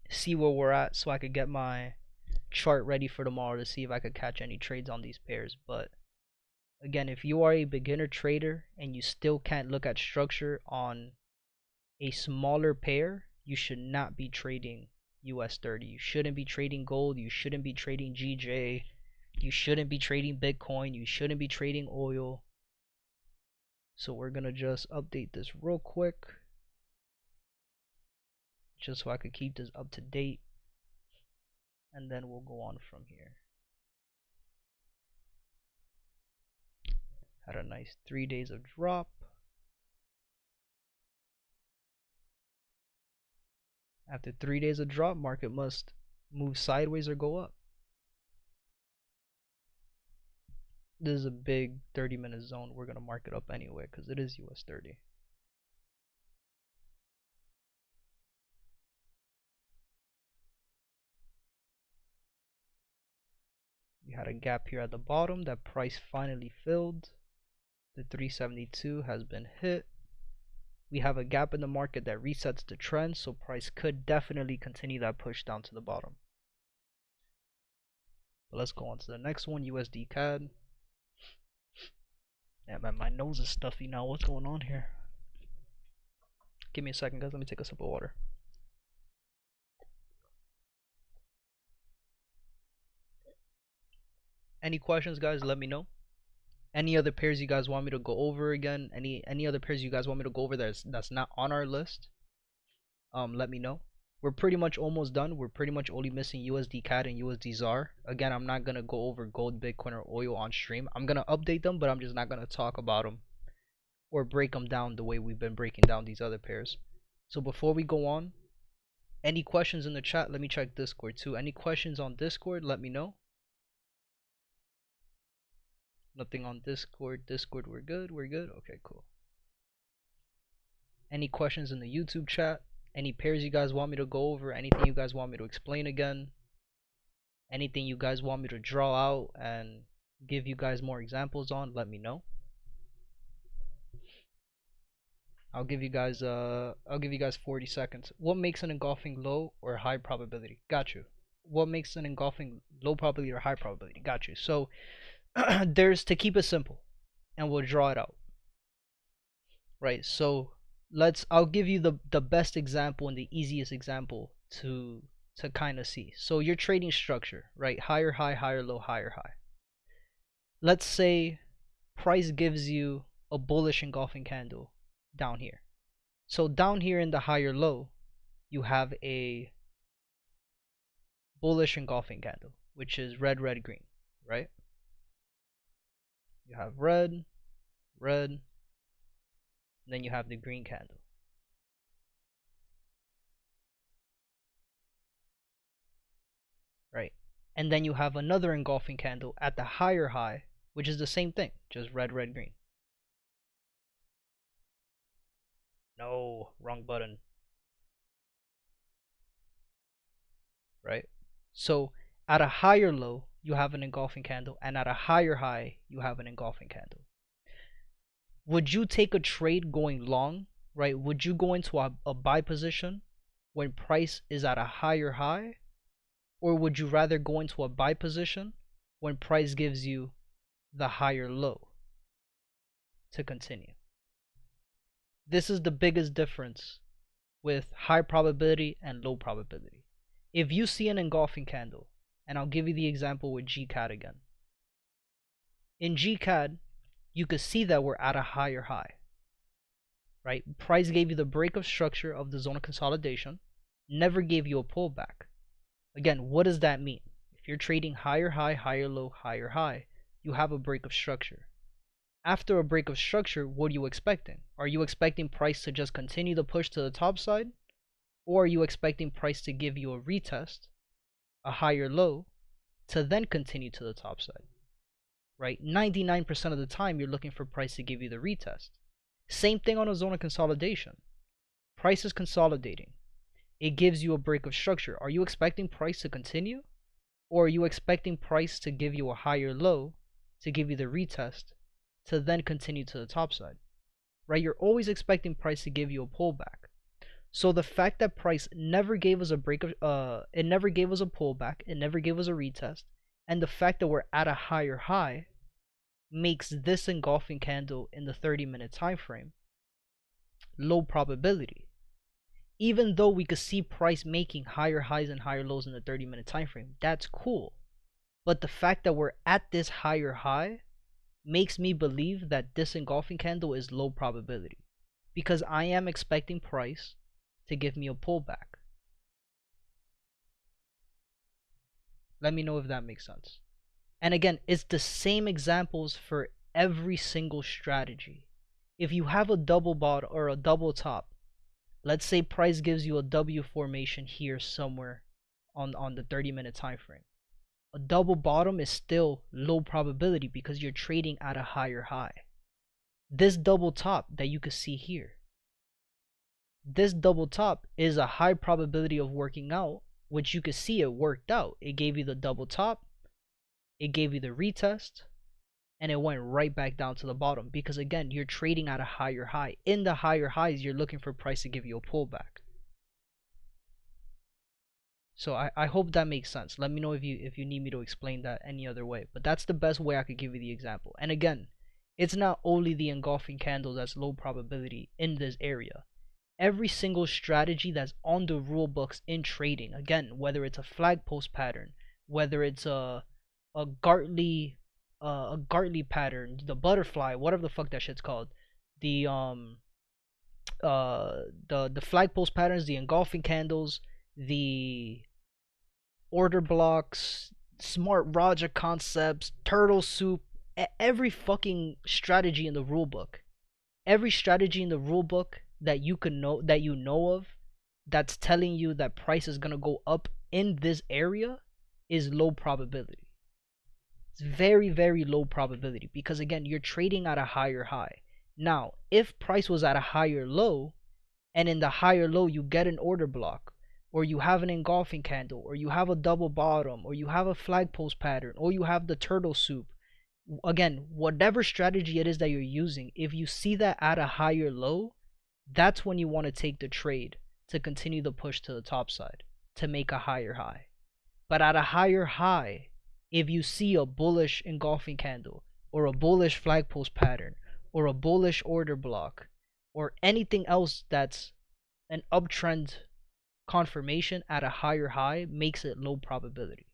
see where we're at so I could get my chart ready for tomorrow to see if I could catch any trades on these pairs. But again, if you are a beginner trader and you still can't look at structure on a smaller pair, you should not be trading US30. You shouldn't be trading gold. You shouldn't be trading GJ. You shouldn't be trading Bitcoin. You shouldn't be trading oil. So we're gonna just update this real quick, just so I could keep this up to date, and then we'll go on from here. Had a nice 3 days of drop. After 3 days of drop, market must move sideways or go up. This is a big 30-minute zone. We're going to mark it up anyway because it is US30. We had a gap here at the bottom that price finally filled. The 372 has been hit. We have a gap in the market that resets the trend, so price could definitely continue that push down to the bottom. But let's go on to the next one, USDCAD. Yeah, man, my nose is stuffy now. What's going on here? Give me a second, guys. Let me take a sip of water. Any questions, guys? Let me know. Any other pairs you guys want me to go over again? Any other pairs you guys want me to go over that's not on our list? Let me know. we're pretty much almost done. We're pretty much only missing USDCAD and USD ZAR. Again, I'm not gonna go over gold, Bitcoin, or oil on stream. I'm gonna update them, but I'm just not gonna talk about them or break them down the way we've been breaking down these other pairs. So before we go on, any questions in the chat? Let me check Discord too. Any questions on Discord? Let me know. Nothing on Discord. Discord, we're good. We're good. Okay, cool. Any questions in the YouTube chat? Any pairs you guys want me to go over? Anything you guys want me to explain again? Anything you guys want me to draw out and give you guys more examples on? Let me know. I'll give you guys 40 seconds. What makes an engulfing low or high probability? Got you. What makes an engulfing low probability or high probability? Got you. So there's, to keep it simple, and we'll draw it out. Right. So I'll give you the best example and the easiest example to kind of see. So your trading structure, right? Higher high, higher low, higher high. Let's say price gives you a bullish engulfing candle down here. So down here in the higher low, you have a bullish engulfing candle, which is red, red, green, right? You have red, red, and then you have the green candle. Right? And then you have another engulfing candle at the higher high, which is the same thing, just red, red, green. No, wrong button. Right? So at a higher low, you have an engulfing candle, and at a higher high, you have an engulfing candle. Would you take a trade going long, right? Would you go into a buy position when price is at a higher high? Or would you rather go into a buy position when price gives you the higher low to continue? This is the biggest difference with high probability and low probability. If you see an engulfing candle, and I'll give you the example with GCAD again. In GCAD, you could see that we're at a higher high, right? Price gave you the break of structure of the zone of consolidation, never gave you a pullback. Again, what does that mean? If you're trading higher high, higher low, higher high, you have a break of structure. After a break of structure, what are you expecting? Are you expecting price to just continue the push to the top side? Or are you expecting price to give you a retest, a higher low, to then continue to the top side? Right? 99% of the time, you're looking for price to give you the retest. Same thing on a zone of consolidation. Price is consolidating. It gives you a break of structure. Are you expecting price to continue? Or are you expecting price to give you a higher low, to give you the retest, to then continue to the top side? Right? You're always expecting price to give you a pullback. So the fact that price never gave us a break of, it never gave us a pullback, it never gave us a retest, and the fact that we're at a higher high makes this engulfing candle in the 30-minute time frame low probability. Even though we could see price making higher highs and higher lows in the 30-minute time frame, that's cool. But the fact that we're at this higher high makes me believe that this engulfing candle is low probability, because I am expecting price to give me a pullback. Let me know if that makes sense. And again, it's the same examples for every single strategy. If you have a double bottom or a double top, let's say price gives you a W formation here somewhere on the 30-minute time frame. A double bottom is still low probability because you're trading at a higher high. This double top that you can see here, this double top is a high probability of working out, which you can see it worked out. It gave you the double top, it gave you the retest, and it went right back down to the bottom because again, you're trading at a higher high. In the higher highs, you're looking for price to give you a pullback. So I hope that makes sense. Let me know if you need me to explain that any other way. But that's the best way I could give you the example. And again, it's not only the engulfing candle that's low probability in this area. Every single strategy that's on the rule books in trading, again, whether it's a flag post pattern, whether it's a Gartley pattern, the butterfly, whatever the fuck that shit's called, the flag post patterns, the engulfing candles, the order blocks, smart Raja concepts, turtle soup, every fucking strategy in the rulebook. Every strategy in the rulebook that you know of that's telling you that price is gonna go up in this area is low probability. It's very, very low probability because again, you're trading at a higher high. Now, if price was at a higher low, and in the higher low you get an order block, or you have an engulfing candle, or you have a double bottom, or you have a flag post pattern, or you have the turtle soup, again, whatever strategy it is that you're using, if you see that at a higher low, that's when you want to take the trade to continue the push to the top side to make a higher high. But at a higher high, if you see a bullish engulfing candle, or a bullish flag post pattern, or a bullish order block, or anything else that's an uptrend confirmation at a higher high, makes it low probability.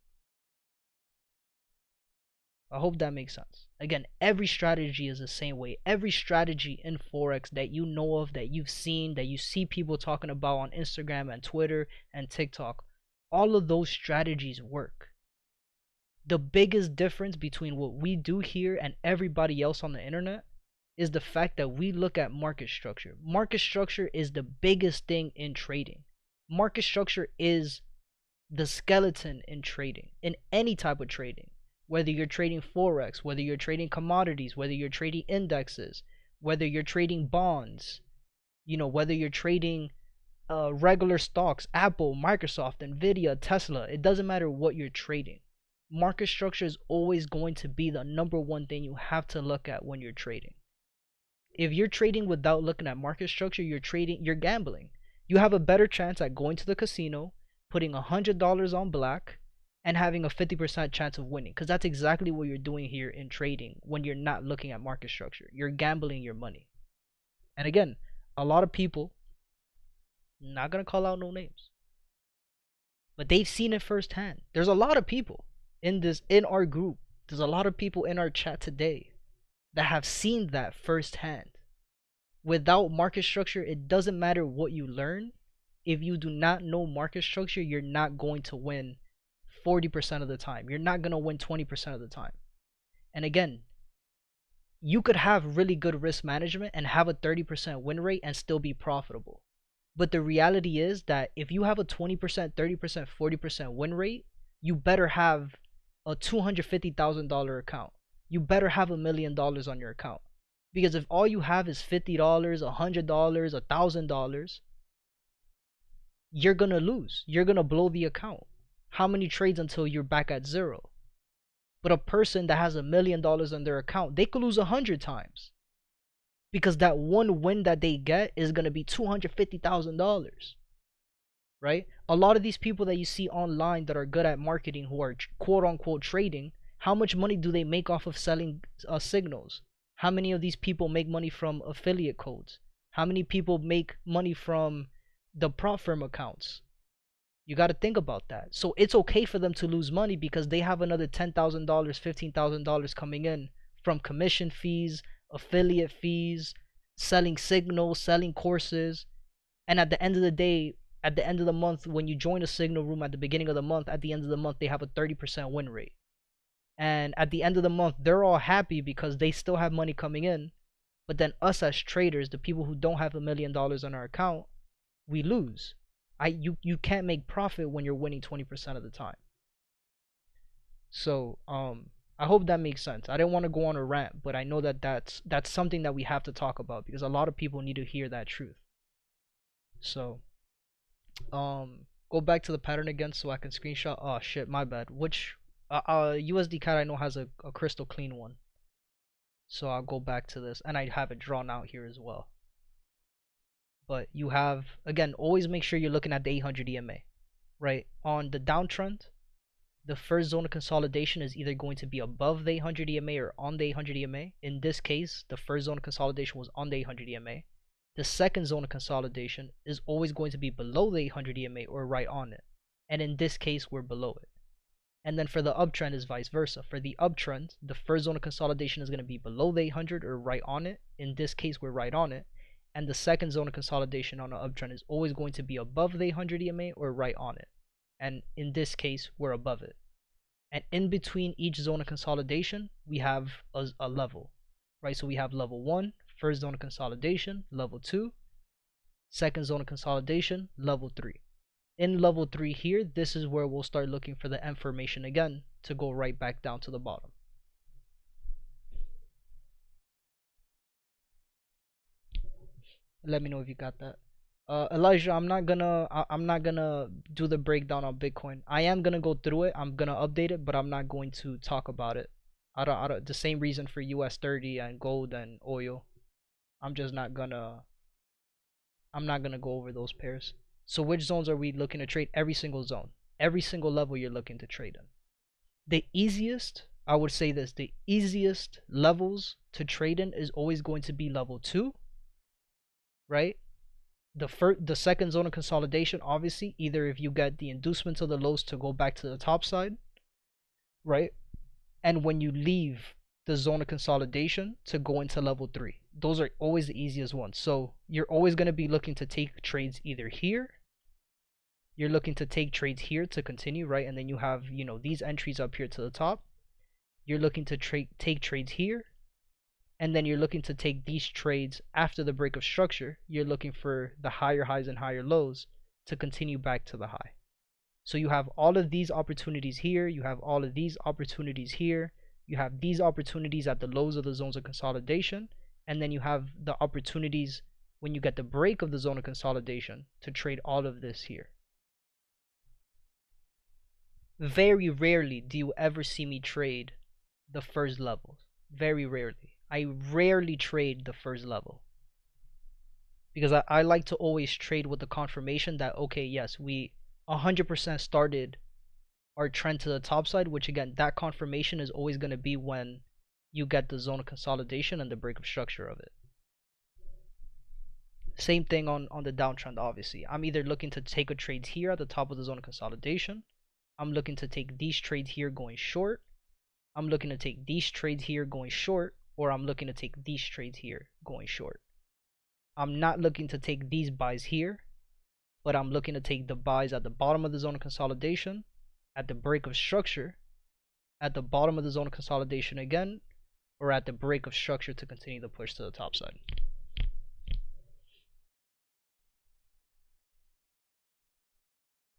I hope that makes sense. Again, every strategy is the same way. Every strategy in Forex that you know of, that you've seen, that you see people talking about on Instagram and Twitter and TikTok, all of those strategies work. The biggest difference between what we do here and everybody else on the internet is the fact that we look at market structure. Market structure is the biggest thing in trading. Market structure is the skeleton in trading, in any type of trading. Whether you're trading Forex, whether you're trading commodities, whether you're trading indexes, whether you're trading bonds, whether you're trading regular stocks, Apple, Microsoft, Nvidia, Tesla, it doesn't matter what you're trading. Market structure is always going to be the number one thing you have to look at when you're trading. If you're trading without looking at market structure, you're gambling. You have a better chance at going to the casino, putting $100 on black, and having a 50% chance of winning, because that's exactly what you're doing here in trading when you're not looking at market structure. You're gambling your money. And again, a lot of people, not gonna call out no names, but they've seen it firsthand. There's a lot of people in our group, there's a lot of people in our chat today that have seen that firsthand. Without market structure, it doesn't matter what you learn. If you do not know market structure, you're not going to win 40% of the time. You're not going to win 20% of the time. And again, you could have really good risk management and have a 30% win rate and still be profitable. But the reality is that if you have a 20%, 30%, 40% win rate, you better have a $250,000 account. You better have $1 million on your account. Because if all you have is $50, $100, $1,000, you're going to lose. You're going to blow the account. How many trades until you're back at zero? But a person that has $1 million on their account, they could lose 100 times. Because that one win that they get is going to be $250,000. Right? A lot of these people that you see online that are good at marketing, who are quote unquote trading, how much money do they make off of selling signals? How many of these people make money from affiliate codes? How many people make money from the Propfirm accounts? You got to think about that. So it's okay for them to lose money because they have another $10,000, $15,000 coming in from commission fees, affiliate fees, selling signals, selling courses. And at the end of the day, at the end of the month, when you join a signal room at the beginning of the month, at the end of the month, they have a 30% win rate. And at the end of the month, they're all happy because they still have money coming in. But then us as traders, the people who don't have $1 million on our account, we lose. You can't make profit when you're winning 20% of the time. So I hope that makes sense. I didn't want to go on a rant, but I know that that's something that we have to talk about because a lot of people need to hear that truth. So go back to the pattern again so I can screenshot. Oh shit, my bad. Which USDCAD I know has a crystal clean one. So I'll go back to this and I have it drawn out here as well. But you have, again, always make sure you're looking at the 800 EMA, right? On the downtrend, the first zone of consolidation is either going to be above the 800 EMA or on the 800 EMA. In this case, the first zone of consolidation was on the 800 EMA. The second zone of consolidation is always going to be below the 800 EMA or right on it. And in this case, we're below it. And then for the uptrend is vice versa. For the uptrend, the first zone of consolidation is going to be below the 800 or right on it. In this case, we're right on it. and the second zone of consolidation on an uptrend is always going to be above the 800 EMA or right on it. And in this case, we're above it. And in between each zone of consolidation, we have a level, right? So we have level 1, first zone of consolidation, level 2, second zone of consolidation, level 3. In level 3 here, this is where we'll start looking for the M formation again to go right back down to the bottom. Let me know if you got that. Elijah, I'm not gonna do the breakdown on Bitcoin. I am gonna go through it. I'm gonna update it, but I'm not going to talk about it. I don't. The same reason for US30 and gold and oil. I'm not gonna go over those pairs. So which zones are we looking to trade? Every single zone, every single level you're looking to trade in. The easiest, I would say this, the easiest levels to trade in is always going to be level 2, right? The second zone of consolidation, obviously, either if you get the inducements of the lows to go back to the top side, right? And when you leave the zone of consolidation to go into level 3. Those are always the easiest ones. So you're always going to be looking to take trades either here. You're looking to take trades here to continue, right? And then you have, you know, these entries up here to the top. You're looking to take trades here. And then you're looking to take these trades after the break of structure. You're looking for the higher highs and higher lows to continue back to the high. So you have all of these opportunities here. You have all of these opportunities here. You have these opportunities at the lows of the zones of consolidation. And then you have the opportunities when you get the break of the zone of consolidation to trade all of this here. Very rarely do you ever see me trade the first levels. Very rarely. I rarely trade the first level because I like to always trade with the confirmation that, okay, yes, we 100% started our trend to the top side, which again, that confirmation is always going to be when you get the zone of consolidation and the break of structure of it. Same thing on the downtrend, obviously. I'm either looking to take a trade here at the top of the zone of consolidation. I'm looking to take these trades here going short. I'm looking to take these trades here going short. Or I'm looking to take these trades here going short. I'm not looking to take these buys here, but I'm looking to take the buys at the bottom of the zone of consolidation, at the break of structure, at the bottom of the zone of consolidation again, or at the break of structure to continue the push to the top side.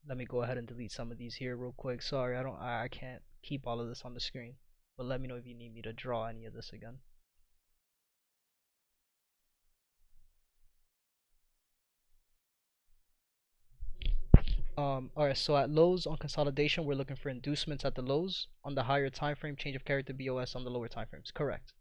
Let me go ahead and delete some of these here real quick. Sorry, I can't keep all of this on the screen. But let me know if you need me to draw any of this again. Alright, so at lows on consolidation, we're looking for inducements at the lows. On the higher time frame, change of character BOS on the lower time frames. Correct.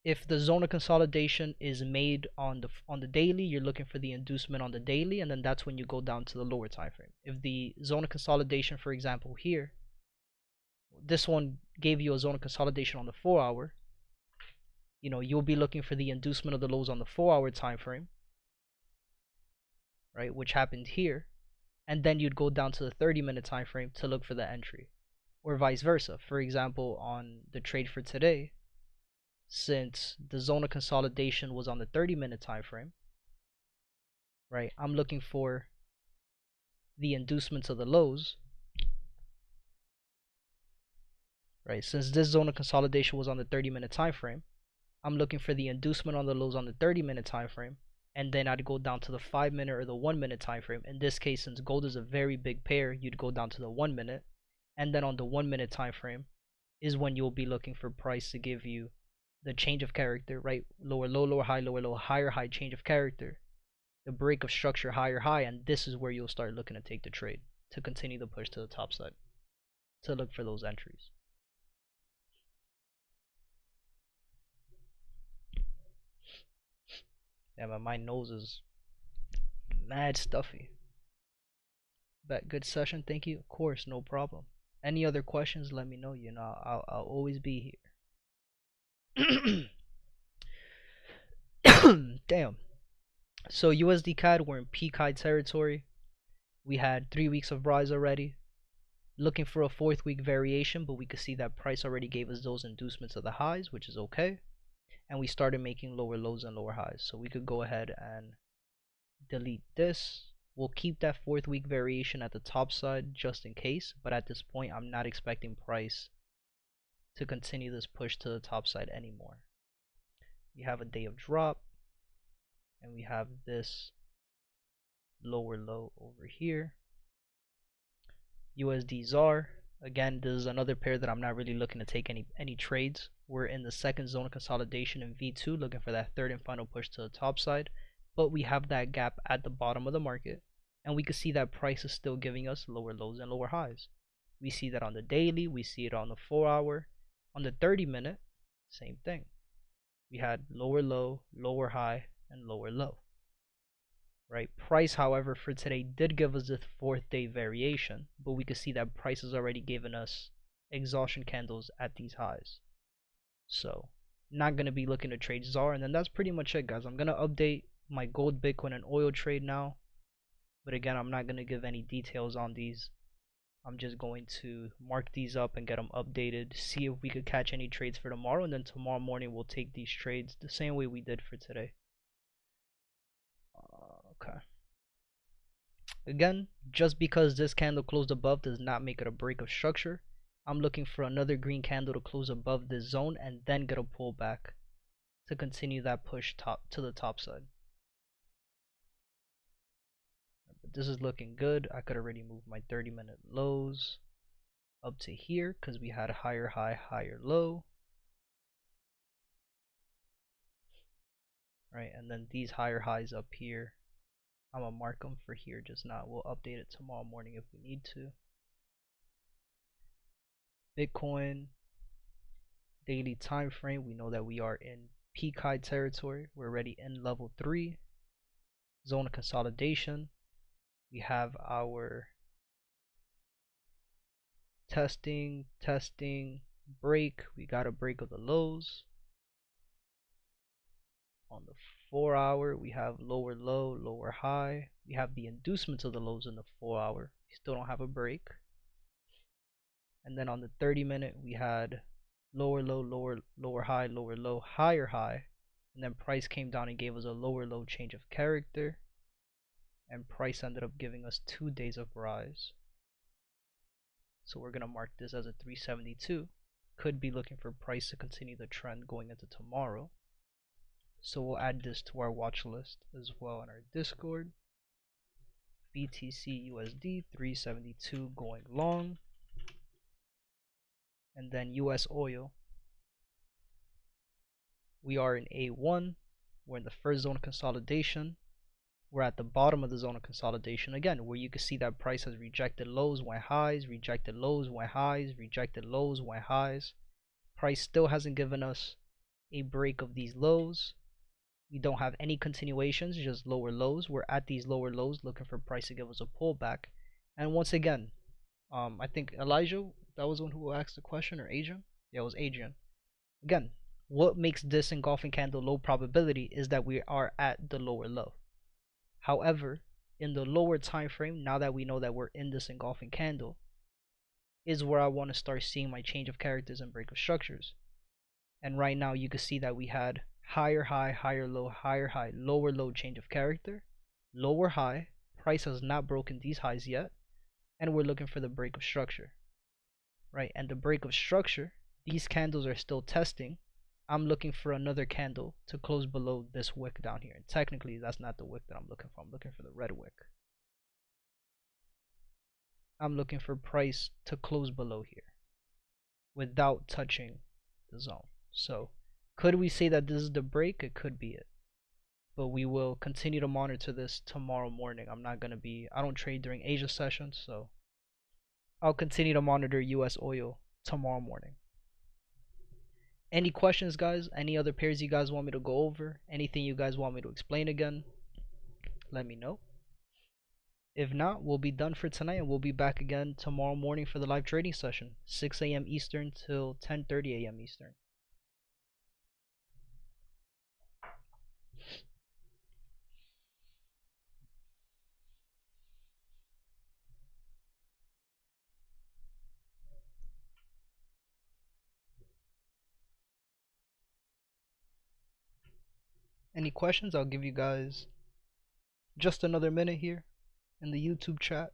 If the zone of consolidation is made on the daily, you're looking for the inducement on the daily, and then that's when you go down to the lower time frame. If the zone of consolidation, for example, here, this one gave you a zone of consolidation on the 4-hour, you know, you'll be looking for the inducement of the lows on the 4-hour time frame, right, which happened here, and then you'd go down to the 30-minute time frame to look for the entry, or vice versa. For example, on the trade for today, since the zone of consolidation was on the 30-minute time frame, right, I'm looking for the inducements of the lows. Right, since this zone of consolidation was on the 30-minute time frame, I'm looking for the inducement on the lows on the 30-minute time frame, and then I'd go down to the 5-minute or the 1-minute time frame. In this case, since gold is a very big pair, you'd go down to the 1-minute, and then on the 1-minute time frame is when you'll be looking for price to give you the change of character, right? Lower low, lower high, lower low, higher high, change of character, the break of structure, higher high, and this is where you'll start looking to take the trade to continue the push to the top side to look for those entries. Yeah, but my nose is mad stuffy. But good session, thank you. Of course, no problem. Any other questions, let me know. You know, I'll always be here. Damn. So USDCAD, we're in peak high territory. We had 3 weeks of rise already. Looking for a 4th week variation, but we could see that price already gave us those inducements of the highs, which is okay. and we started making lower lows and lower highs. So we could go ahead and delete this. We'll keep that 4th week variation at the top side just in case, but at this point I'm not expecting price to continue this push to the top side anymore. We have a day of drop, and we have this lower low over here. USD ZAR, again, this is another pair that I'm not really looking to take any trades. We're in the second zone of consolidation in V2, looking for that third and final push to the top side, but we have that gap at the bottom of the market, and we can see that price is still giving us lower lows and lower highs. We see that on the daily, we see it on the 4-hour, on the 30-minute, same thing. We had lower low, lower high, and lower low. Right? Price, however, for today did give us the 4th day variation, but we could see that price has already given us exhaustion candles at these highs. So, not going to be looking to trade ZAR, and then that's pretty much it, guys. I'm going to update my gold, Bitcoin, and oil trade now, but again, I'm not going to give any details on these. I'm just going to mark these up and get them updated, see if we could catch any trades for tomorrow, and then tomorrow morning we'll take these trades the same way we did for today. Okay. Again, just because this candle closed above does not make it a break of structure. I'm looking for another green candle to close above this zone and then get a pullback to continue that push to the top side. But this is looking good. I could already move my 30-minute lows up to here because we had a higher high, higher low. Right, and then these higher highs up here, I'm gonna mark them for here just now. We'll update it tomorrow morning if we need to. Bitcoin daily time frame, we know that we are in peak high territory. We're already in level 3 zone of consolidation. We have our testing break. We got a break of the lows. On the 4-hour, we have lower low, lower high. We have the inducements of the lows in the 4-hour. We still don't have a break. And then on the 30-minute, we had lower low, lower high, lower low, higher high. And then price came down and gave us a lower low change of character. And price ended up giving us 2 days of rise. So we're going to mark this as a 372. Could be looking for price to continue the trend going into tomorrow. So we'll add this to our watch list as well in our Discord. BTC USD 372 going long. And then US oil. We are in A1. We're in the first zone of consolidation. We're at the bottom of the zone of consolidation again, where you can see that price has rejected lows, went highs, rejected lows, went highs, rejected lows, went highs. Price still hasn't given us a break of these lows. We don't have any continuations, just lower lows. We're at these lower lows looking for price to give us a pullback. And once again, I think Elijah, that was one who asked the question, or Adrian? Yeah, it was Adrian. Again, what makes this engulfing candle low probability is that we are at the lower low. However, in the lower time frame, now that we know that we're in this engulfing candle, is where I want to start seeing my change of characters and break of structures. And right now you can see that we had higher high, higher low, higher high, lower low change of character, lower high. Price has not broken these highs yet, and we're looking for the break of structure. Right, and the break of structure, these candles are still testing. I'm looking for another candle to close below this wick down here. And technically, that's not the wick that I'm looking for. I'm looking for the red wick. I'm looking for price to close below here without touching the zone. So, could we say that this is the break? It could be it. But we will continue to monitor this tomorrow morning. I don't trade during Asia sessions, so I'll continue to monitor US oil tomorrow morning. Any questions, guys? Any other pairs you guys want me to go over? Anything you guys want me to explain again? Let me know. If not, we'll be done for tonight, and we'll be back again tomorrow morning for the live trading session, 6 a.m. Eastern till 10:30 a.m. Eastern. Any questions? I'll give you guys just another minute here in the YouTube chat.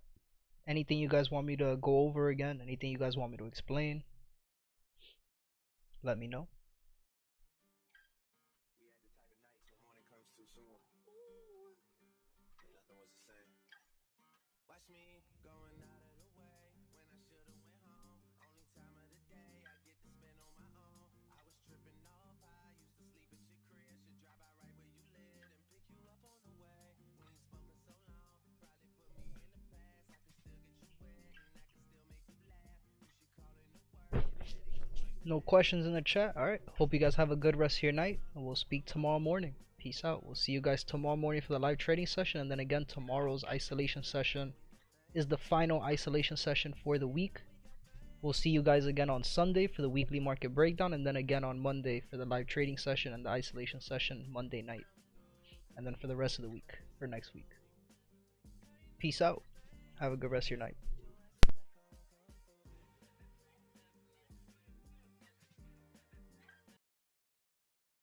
Anything you guys want me to go over again? Anything you guys want me to explain? Let me know. No questions in the chat? Alright. Hope you guys have a good rest of your night. And we'll speak tomorrow morning. Peace out. We'll see you guys tomorrow morning for the live trading session. And then again, tomorrow's isolation session is the final isolation session for the week. We'll see you guys again on Sunday for the weekly market breakdown. And then again on Monday for the live trading session and the isolation session Monday night. And then for the rest of the week, for next week. Peace out. Have a good rest of your night.